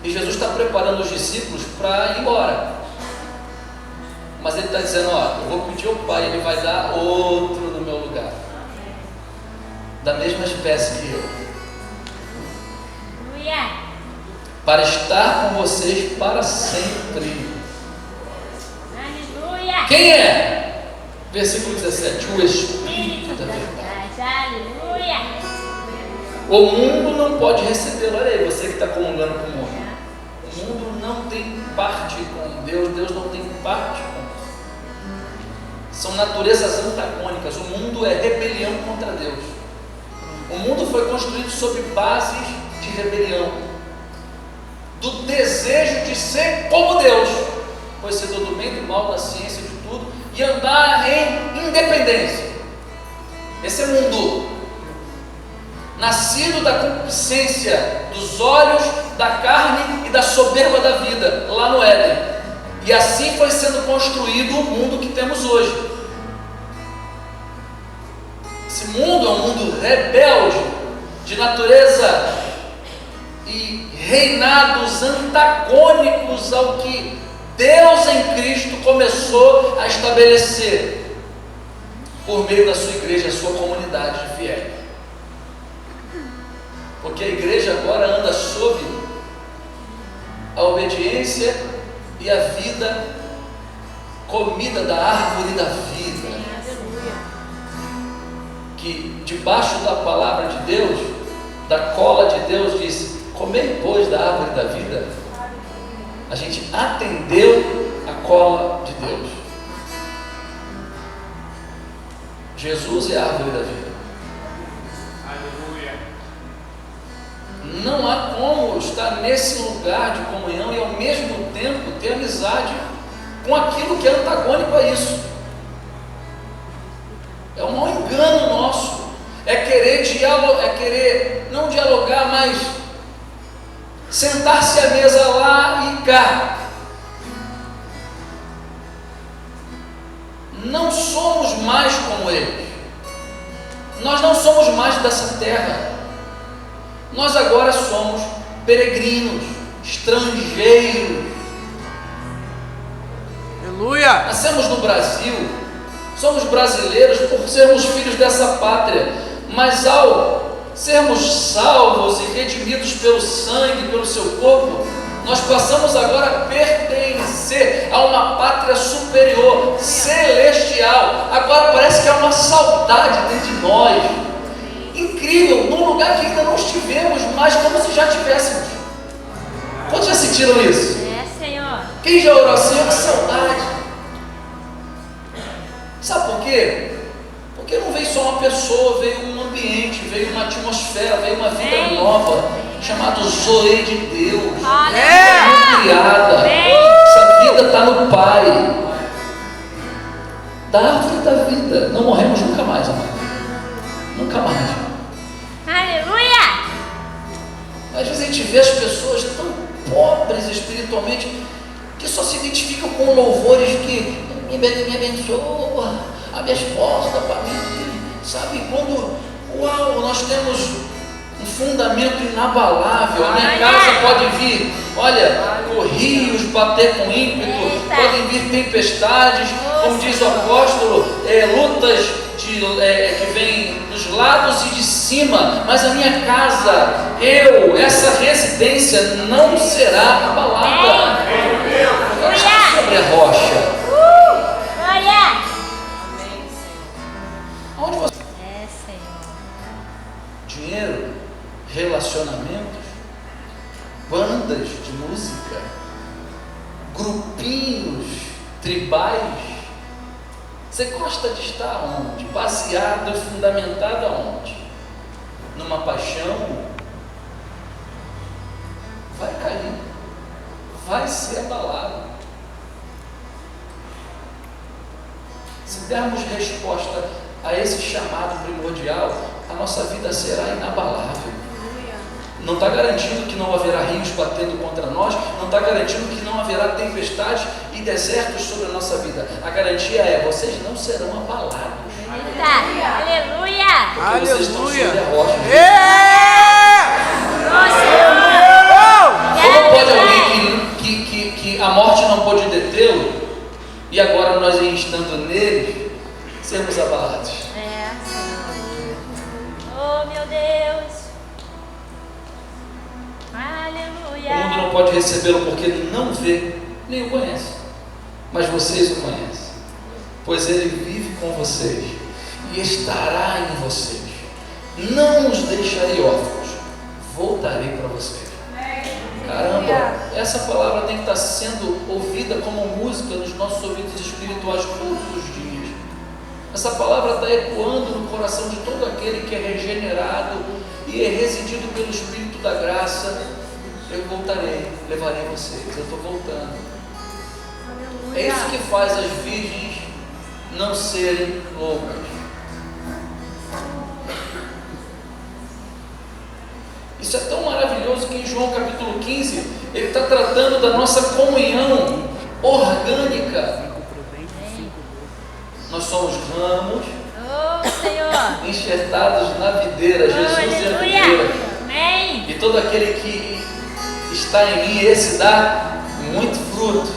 Speaker 1: E Jesus está preparando os discípulos para ir embora. Mas Ele está dizendo, ó, eu vou pedir ao Pai, Ele vai dar outro no meu lugar. Da mesma espécie que eu.
Speaker 5: Aleluia.
Speaker 1: Para estar com vocês para sempre.
Speaker 5: Aleluia.
Speaker 1: Quem é? Versículo 17, o Espírito da verdade.
Speaker 5: Aleluia.
Speaker 1: O mundo não pode recebê-lo. Olha aí, você que está comungando com o mundo. O mundo não tem parte com Deus, Deus não tem parte com Deus. São naturezas antagônicas. O mundo é rebelião contra Deus. O mundo foi construído sobre bases de rebelião, do desejo de ser como Deus, conhecedor do bem e do mal, da ciência, de tudo, e andar em independência. Esse é o mundo, nascido da concupiscência dos olhos, da carne e da soberba da vida, lá no Éden. E assim foi sendo construído o mundo que temos hoje. Esse mundo é um mundo rebelde, de natureza e reinados antagônicos ao que Deus em Cristo começou a estabelecer por meio da sua igreja, a sua comunidade de fiéis. Porque a igreja agora anda sob a obediência e a vida comida da árvore da vida, que debaixo da palavra de Deus, da cola de Deus, diz: comei pois da árvore da vida. A gente atendeu a cola de Deus. Jesus é a árvore da vida.
Speaker 2: Aleluia.
Speaker 1: Não há como estar nesse lugar de comunhão e ao mesmo tempo ter amizade com aquilo que é antagônico a isso. É um mau engano nosso. É querer não dialogar, mas sentar-se à mesa lá e cá. Não somos mais como eles. Nós não somos mais dessa terra. Nós agora somos peregrinos, estrangeiros.
Speaker 3: Aleluia!
Speaker 1: Nascemos no Brasil, somos brasileiros por sermos filhos dessa pátria, mas ao sermos salvos e redimidos pelo sangue, pelo seu corpo, nós passamos agora a pertencer a uma pátria superior, celestial. Agora parece que há uma saudade dentro de nós, incrível, num lugar que ainda não estivemos, mas como se já tivéssemos. Quantos já sentiram isso?
Speaker 5: É, Senhor.
Speaker 1: Quem já orou assim? Que saudade. Sabe por quê? Porque não veio só uma pessoa, veio um ambiente, veio uma atmosfera, veio uma vida nova, chamada Zoe de Deus. Foi criada. Essa vida está no Pai. Da árvore da vida. Não morremos nunca mais, amado. Nunca mais.
Speaker 5: Aleluia!
Speaker 1: Às vezes a gente vê as pessoas tão pobres espiritualmente, que só se identificam com louvores que me abençoa, abre as portas para mim, sabe? Quando, uau, nós temos um fundamento inabalável. A minha casa pode vir, olha, rios bater com ímpeto, podem vir tempestades, como diz o apóstolo, lutas que vêm dos lados e de cima, mas a minha casa, essa residência não será abalada. Eu estou sobre a rocha.
Speaker 5: Olha!
Speaker 1: Aonde você?
Speaker 5: É,
Speaker 1: relacionamentos, bandas de música, grupinhos tribais. Você gosta de estar onde? Baseado e fundamentado aonde? Numa paixão? Vai cair, vai ser abalado. Se dermos resposta a esse chamado primordial, a nossa vida será inabalável. Não está garantindo que não haverá rios batendo contra nós, não está garantindo que não haverá tempestades e desertos sobre a nossa vida. A garantia é: vocês não serão abalados.
Speaker 5: Aleluia!
Speaker 1: Porque vocês estão sobre a rocha. Como pode alguém que a morte não pode detê-lo, e agora nós estando nele, sermos abalados?
Speaker 5: Oh, meu Deus!
Speaker 1: O mundo
Speaker 5: Aleluia!
Speaker 1: não pode recebê-lo porque não vê, nem o conhece. Mas vocês o conhecem, pois ele vive com vocês e estará em vocês. Não os deixarei órfãos, voltarei para vocês. Caramba, essa palavra tem que estar sendo ouvida como música nos nossos ouvidos espirituais todos os dias. Essa palavra está ecoando no coração de todo aquele que é regenerado e é residido pelo Espírito da graça. Eu voltarei, levarei vocês, eu estou voltando. É isso que faz as virgens não serem loucas. Isso é tão maravilhoso que em João capítulo 15, ele está tratando da nossa comunhão orgânica. Nós somos ramos enxertados na videira. Jesus é a videira.
Speaker 5: Amém.
Speaker 1: E todo aquele que está em mim, esse dá muito fruto.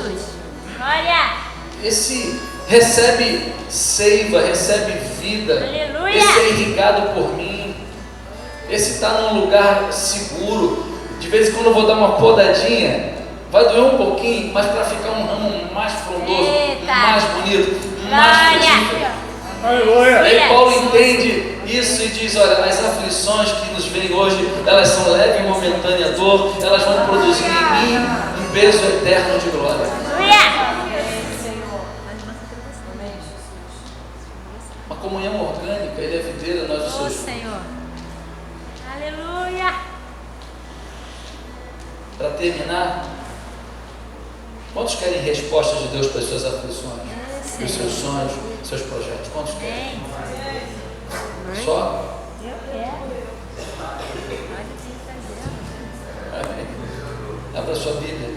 Speaker 5: Glória.
Speaker 1: Esse recebe seiva, recebe vida.
Speaker 5: Aleluia.
Speaker 1: Esse é irrigado por mim. Esse está num lugar seguro. De vez em quando eu vou dar uma podadinha, vai doer um pouquinho, mas para ficar um ramo mais frondoso, mais bonito, mais frutífero.
Speaker 4: Aleluia.
Speaker 1: Aí Paulo entende isso e diz: olha, as aflições que nos vêm hoje, elas são leve e momentânea dor, elas vão produzir em mim um peso eterno de glória.
Speaker 5: Aleluia.
Speaker 1: Uma comunhão orgânica, ele é videira, nós os
Speaker 5: Oh,
Speaker 1: seus.
Speaker 5: Senhor. Aleluia.
Speaker 1: Para terminar, quantos querem respostas de Deus para as suas aflições, para os seus sonhos, seus projetos? Quantos querem? Só?
Speaker 5: Eu quero. Olha o que está fazendo.
Speaker 1: Abra a sua Bíblia.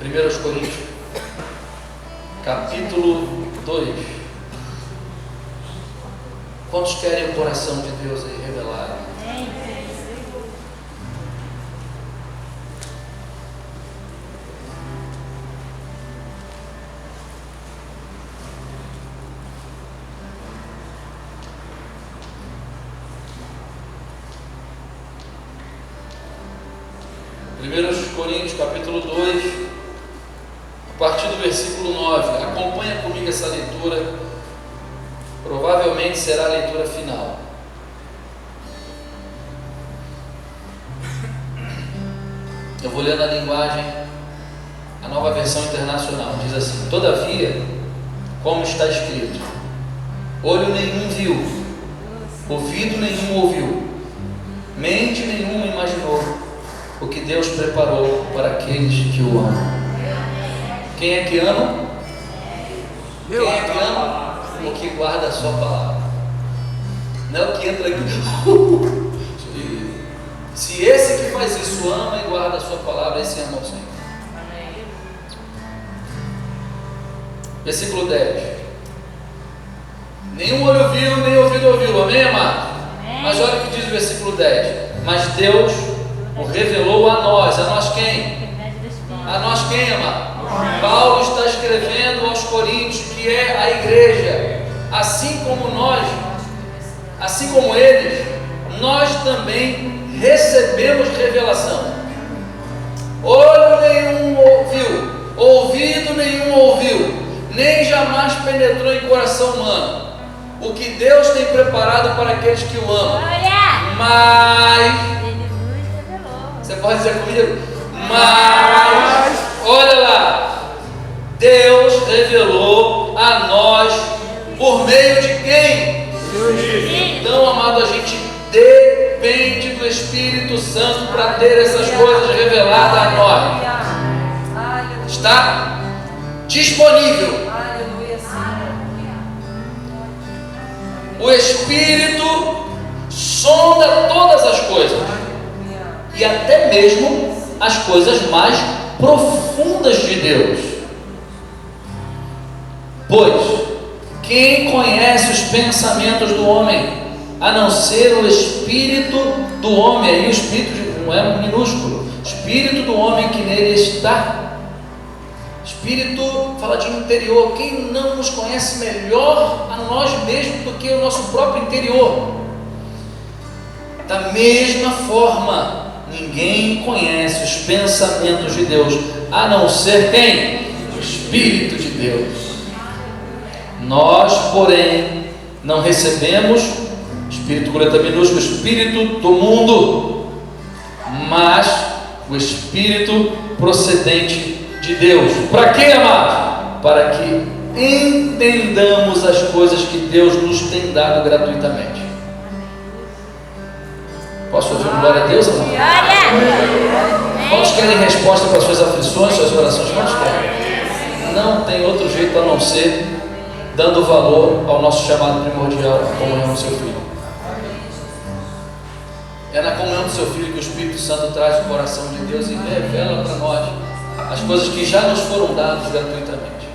Speaker 1: 1 Coríntios, capítulo 2. Quantos querem o coração de Deus aí revelado?
Speaker 5: Amém.
Speaker 1: 1 Coríntios, capítulo 2, a partir do versículo 9. Acompanha comigo essa leitura. Provavelmente será a leitura final. Eu vou ler na linguagem, a Nova Versão Internacional. Diz assim: todavia, como está escrito, olho nenhum viu, ouvido nenhum ouviu, mente nenhuma imaginou o que Deus preparou para aqueles que o amam. Quem é que ama? Quem é que ama? O que guarda a sua palavra. Não é o que entra aqui. Se esse que faz isso ama e guarda a sua palavra, esse ama o Senhor. Versículo 10. Nenhum olho viu, nem ouvido ouviu. Amém, amado? Mas olha o que diz o versículo 10. Mas Deus o revelou a nós. A nós quem? A nós quem, amado? Paulo está escrevendo aos Coríntios, que é a igreja. Assim como nós, assim como eles, nós também recebemos revelação. Olho nenhum ouviu, ouvido nenhum ouviu, nem jamais penetrou em coração humano o que Deus tem preparado para aqueles que o amam.
Speaker 5: Glória!
Speaker 1: Mas,
Speaker 5: Ele nos revelou.
Speaker 1: você pode dizer comigo? Mas, olha lá, Deus revelou a nós por meio de quem? Então, amado, a gente depende do Espírito Santo para ter essas coisas reveladas a nós. Está disponível. O Espírito sonda todas as coisas, e até mesmo as coisas mais profundas de Deus. Pois quem conhece os pensamentos do homem, a não ser o Espírito do homem? Aí o Espírito não é minúsculo, Espírito do homem que nele está. Espírito fala de interior. Quem não nos conhece melhor a nós mesmos do que o nosso próprio interior? Da mesma forma, ninguém conhece os pensamentos de Deus, a não ser quem? O Espírito de Deus. Nós, porém, não recebemos Espírito com letra minúscula, Espírito do mundo, mas o Espírito procedente de Deus. Para quê, amado? Para que entendamos as coisas que Deus nos tem dado gratuitamente. Posso ouvir glória a Deus, amado?
Speaker 5: Glória!
Speaker 1: Quantos querem resposta para suas aflições, suas orações? Quantos querem? Não tem outro jeito a não ser dando valor ao nosso chamado primordial, a comunhão do seu Filho. É na comunhão do seu Filho que o Espírito Santo traz o coração de Deus e revela para nós as coisas que já nos foram dadas gratuitamente.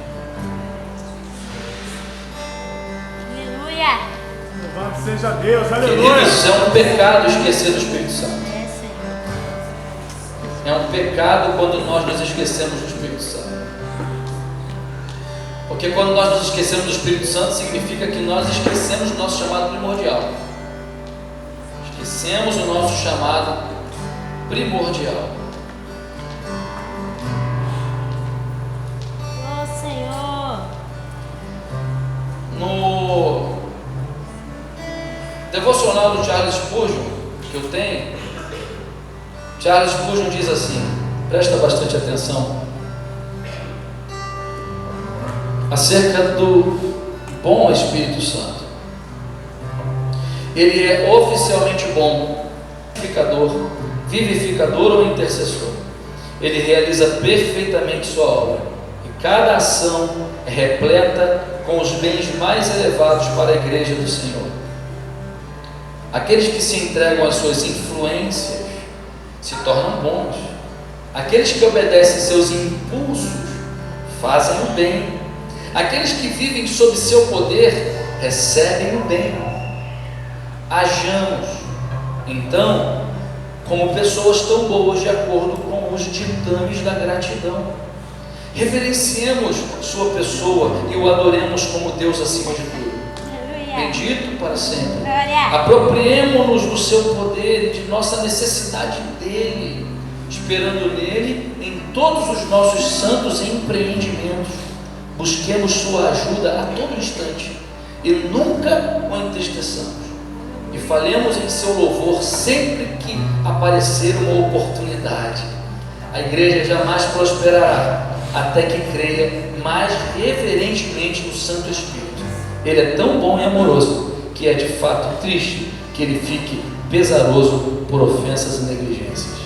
Speaker 5: Aleluia!
Speaker 4: Louvado seja Deus, aleluia.
Speaker 1: Queridos, é um pecado esquecer do Espírito Santo.
Speaker 5: É, Senhor.
Speaker 1: É um pecado quando nós nos esquecemos do Espírito Santo. Porque quando nós nos esquecemos do Espírito Santo, significa que nós esquecemos o nosso chamado primordial. Esquecemos o nosso chamado primordial.
Speaker 5: Oh, Senhor.
Speaker 1: No devocional do Charles Spurgeon, que eu tenho, Charles Spurgeon diz assim, presta bastante atenção, acerca do bom Espírito Santo. Ele é oficialmente bom, vivificador ou intercessor. Ele realiza perfeitamente sua obra, e cada ação é repleta com os bens mais elevados para a igreja do Senhor. Aqueles que se entregam às suas influências se tornam bons. Aqueles que obedecem seus impulsos fazem o bem. Aqueles que vivem sob seu poder recebem o bem. Hajamos, então, como pessoas tão boas de acordo com os ditames da gratidão. Reverenciemos sua pessoa e o adoremos como Deus acima de tudo. Bendito para sempre.
Speaker 5: Glória.
Speaker 1: Apropriemo-nos do seu poder e de nossa necessidade dele, esperando nele em todos os nossos santos empreendimentos. Busquemos sua ajuda a todo instante e nunca o entristeçamos. E falemos em seu louvor sempre que aparecer uma oportunidade. A igreja jamais prosperará até que creia mais reverentemente no Santo Espírito. Ele é tão bom e amoroso que é de fato triste que ele fique pesaroso por ofensas e negligências.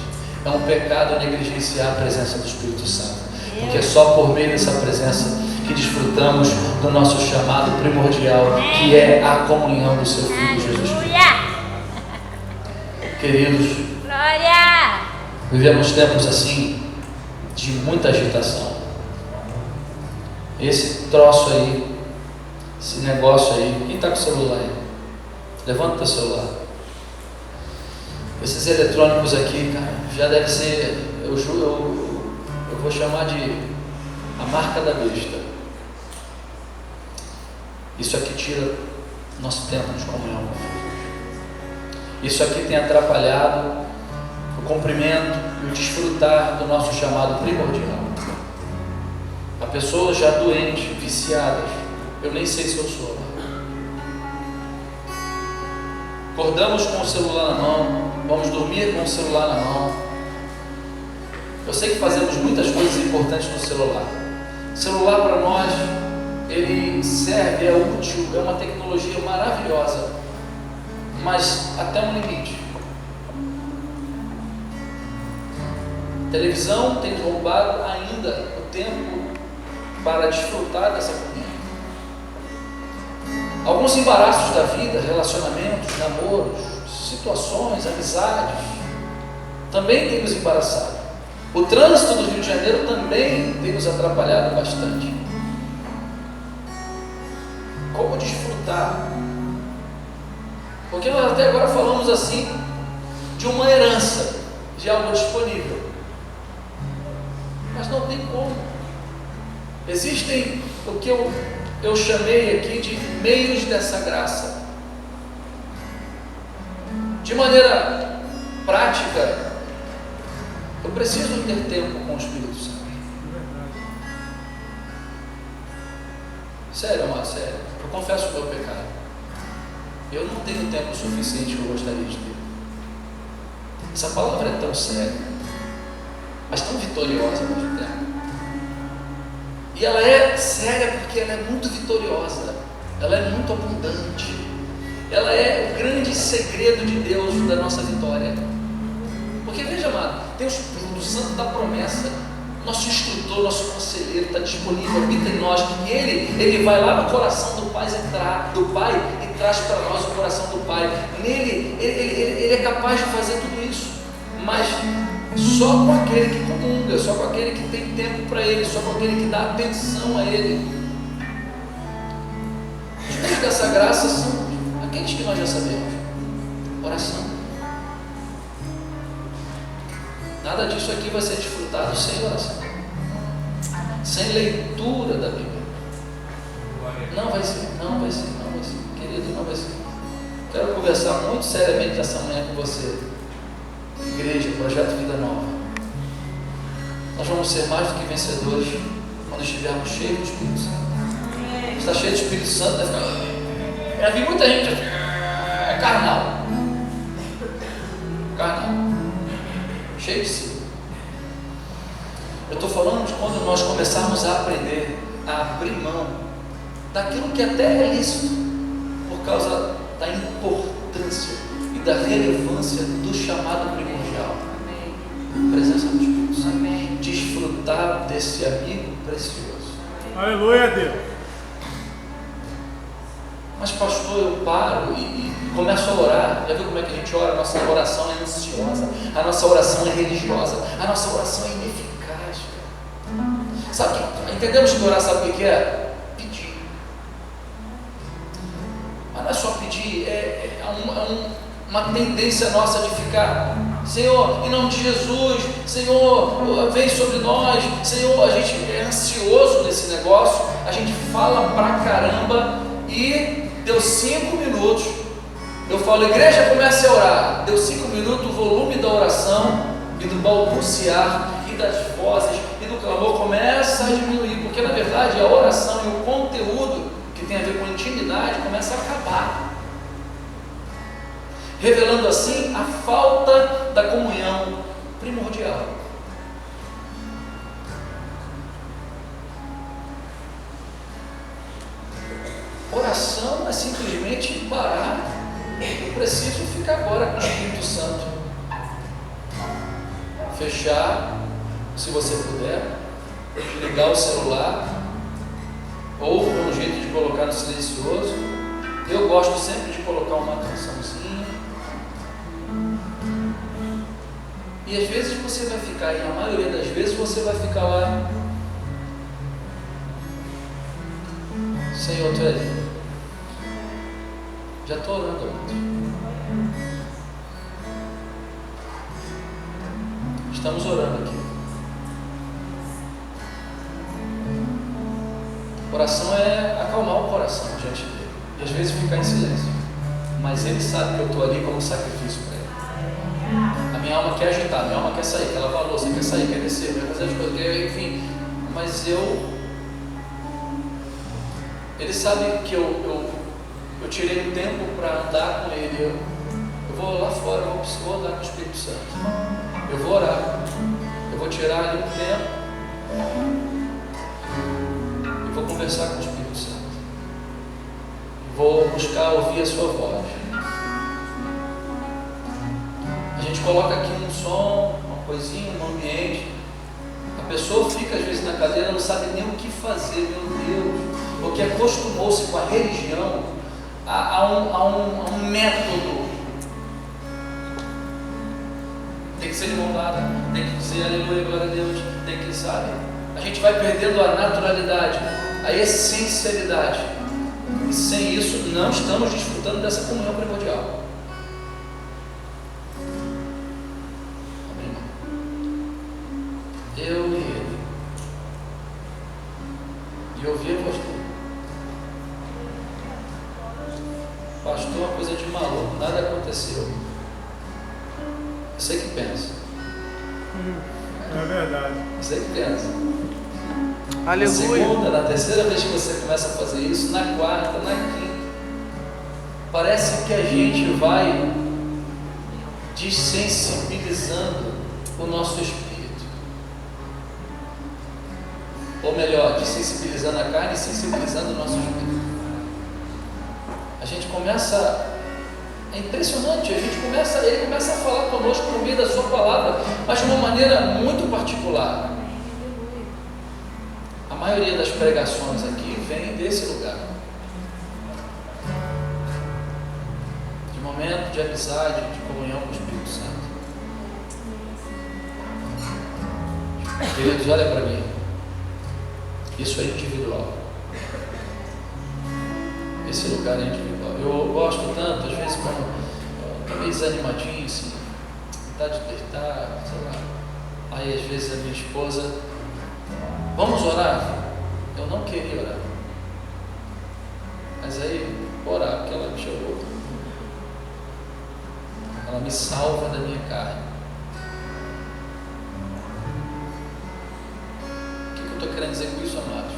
Speaker 1: É um pecado negligenciar a presença do Espírito Santo, porque é só por meio dessa presença que desfrutamos do nosso chamado primordial, que é a comunhão do seu Filho Jesus Cristo.
Speaker 5: Aleluia.
Speaker 1: Queridos,
Speaker 5: Glória.
Speaker 1: vivemos tempos assim de muita agitação. Esse troço aí, esse negócio aí, quem está com o celular aí? Levanta o teu celular. Esses eletrônicos aqui, cara, já deve ser, eu vou chamar de a marca da besta. Isso aqui tira nosso tempo de comunhão com Deus. Isso aqui tem atrapalhado o cumprimento e o desfrutar do nosso chamado primordial. Há pessoas já doentes, viciadas. Eu nem sei se eu sou. Acordamos com o celular na mão, vamos dormir com o celular na mão. Eu sei que fazemos muitas coisas importantes no celular. O celular para nós, ele serve, é útil, é uma tecnologia maravilhosa, mas até um limite. A televisão tem roubado ainda o tempo para desfrutar dessa comunhão. Alguns embaraços da vida, relacionamentos, namoros, situações, amizades, também tem nos embaraçado. O trânsito do Rio de Janeiro também tem nos atrapalhado bastante. Como desfrutar? Porque nós até agora falamos assim de uma herança, de algo disponível. Mas não tem como. Existem o que eu chamei aqui de meios dessa graça. De maneira prática, eu preciso ter tempo com o Espírito Santo. Sério, amado, sério. Eu confesso o meu pecado. Eu não tenho tempo suficiente que eu gostaria de ter. Essa palavra é tão séria, mas tão vitoriosa ao mesmo tempo. E ela é séria porque ela é muito vitoriosa, ela é muito abundante, ela é o grande segredo de Deus da nossa vitória. Porque veja, amado, Deus do Santo da promessa, nosso instrutor, nosso conselheiro está disponível, habita em nós, e Ele vai lá no coração do Pai e traz para nós o coração do Pai. Nele, ele é capaz de fazer tudo isso, mas só com aquele que comunga, só com aquele que tem tempo para Ele, só com aquele que dá atenção a Ele. Os meios dessa graça são aqueles que nós já sabemos: oração. Nada disso aqui vai ser desfrutado sem oração, sem leitura da Bíblia. Não vai ser, querido, não vai ser. Quero conversar muito seriamente essa manhã com você. Igreja, Projeto Vida Nova. Nós vamos ser mais do que vencedores quando estivermos cheios do Espírito Santo. Está cheio do Espírito Santo, deve ficar. Já vi muita gente carnal, cheio de si. Eu estou falando de quando nós começarmos a aprender a abrir mão daquilo que até é lícito, por causa da importância e da relevância do chamado primordial. Presença do Espírito Santo. Desfrutar desse amigo precioso.
Speaker 4: Aleluia, Deus.
Speaker 1: Mas pastor, eu paro e começo a orar. Já viu como é que a gente ora? A nossa oração é ansiosa, a nossa oração é religiosa, a nossa oração é ineficaz. Sabe que entendemos que orar, sabe o que é? Pedir. Mas não é só pedir, uma tendência nossa de ficar: Senhor, em nome de Jesus, Senhor, vem sobre nós, Senhor. A gente é ansioso nesse negócio, a gente fala pra caramba e deu 5 minutos, eu falo: igreja, comece a orar. Deu 5 minutos, o volume da oração e do balbuciar e das vozes e do clamor começa a diminuir, porque na verdade a oração e o conteúdo que tem a ver com intimidade começa a acabar, revelando assim a falta da comunhão primordial. Oração é simplesmente parar. Eu preciso ficar agora com o Espírito Santo. Fechar, se você puder, ligar o celular, ou um jeito de colocar no silencioso. Eu gosto sempre de colocar uma cançãozinha. E às vezes você vai ficar, e a maioria das vezes você vai ficar lá: Senhor, Tu és lindo. Já estou orando muito. Estamos orando aqui. Oração é acalmar o coração diante dele. E às vezes ficar em silêncio. Mas ele sabe que eu estou ali como sacrifício para ele. A minha alma quer agitar, a minha alma quer sair, quer lavar a louça, quer sair, quer descer, quer fazer as coisas, enfim. Mas ele sabe que eu tirei um tempo para andar com ele. vou lá fora, eu vou andar com o Espírito Santo. Eu vou orar. Eu vou tirar ali um tempo. E vou conversar com o Espírito Santo. Vou buscar ouvir a sua voz. A gente coloca aqui um som, uma coisinha, um ambiente. A pessoa fica às vezes na cadeira, não sabe nem o que fazer, meu Deus. Porque acostumou-se com a religião a um método. Tem que ser de mão dada, tem que dizer aleluia, glória a Deus, tem que, sabe? A gente vai perdendo a naturalidade, a essencialidade. E sem isso não estamos desfrutando dessa comunhão primordial. Eu e ele. E ouvir a voz dele. Pastor, uma coisa de maluco, nada aconteceu. Você que pensa.
Speaker 4: É verdade.
Speaker 1: Você que pensa.
Speaker 3: Aleluia.
Speaker 1: Na segunda, na terceira vez que você começa a fazer isso, na quarta, na quinta, parece que a gente vai desensibilizando o nosso espírito. Ou melhor, desensibilizando a carne e sensibilizando o nosso espírito. A gente começa, é impressionante, ele começa a falar conosco por meio da sua palavra, mas de uma maneira muito particular. A maioria das pregações aqui vem desse lugar. De momento de amizade, de comunhão com o Espírito Santo. Queridos, olha para mim. Isso é individual. Esse lugar é individual. Eu gosto tanto, às vezes, quando estou meio desanimadinho, assim, vontade de deitar, sei lá. Aí, às vezes, a minha esposa, vamos orar? Eu não queria orar. Mas aí, vou orar, porque ela me chamou. Ela me salva da minha carne. O que eu estou querendo dizer com isso, amados?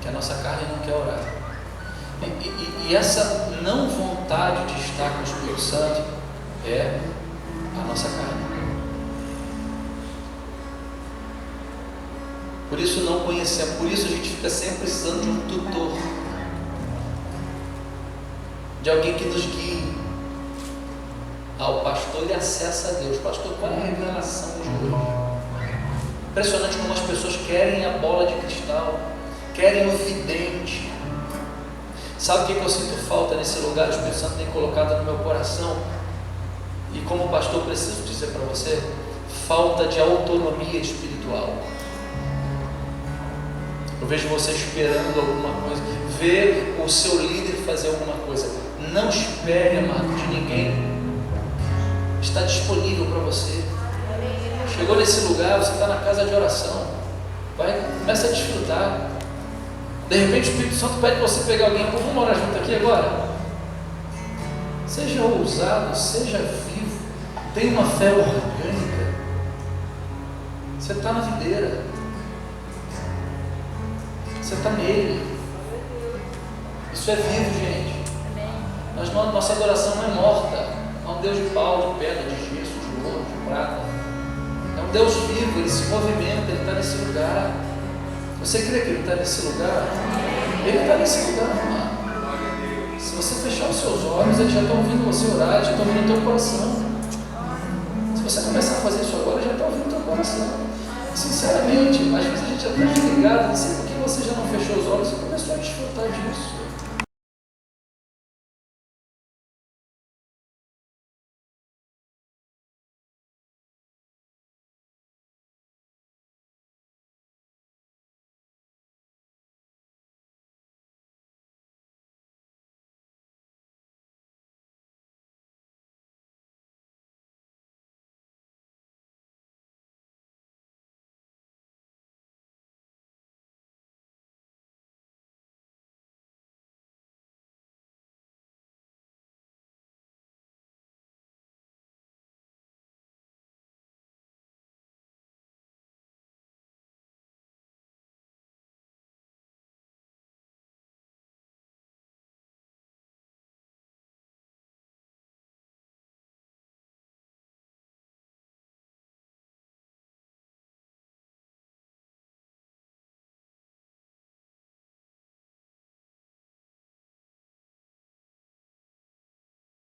Speaker 1: Que a nossa carne não quer orar. E essa não vontade de estar com o Espírito Santo é a nossa carne. Por isso não conhecemos, por isso a gente fica sempre precisando de um tutor, de alguém que nos guie. O pastor, ele acessa a Deus. Pastor, qual é a revelação de hoje? Impressionante como as pessoas querem a bola de cristal, querem o vidente. Sabe o que eu sinto falta nesse lugar? O Espírito Santo tem colocado no meu coração, e como pastor preciso dizer para você, falta de autonomia espiritual. Eu vejo você esperando alguma coisa, ver o seu líder fazer alguma coisa. Não espere, amado, de ninguém. Está disponível para você. Chegou nesse lugar, você está na casa de oração, começa a desfrutar. De repente o Espírito Santo pede para você pegar alguém, vamos morar junto aqui agora? Seja ousado, seja vivo, tenha uma fé orgânica. Você está na videira, você está nele. Isso é vivo, gente. Nossa adoração não é morta. É um Deus de pau, de pedra, de gesso, de ouro, de prata. É um Deus vivo, ele se movimenta, ele está nesse lugar. Você crê que ele está nesse lugar? Ele está nesse lugar, amado. Se você fechar os seus olhos, ele já está ouvindo você orar, ele já está ouvindo o teu coração. Se você começar a fazer isso agora, ele já está ouvindo o teu coração. Sinceramente, às vezes a gente já está desligado, não sei por que você já não fechou os olhos e começou a desfrutar disso.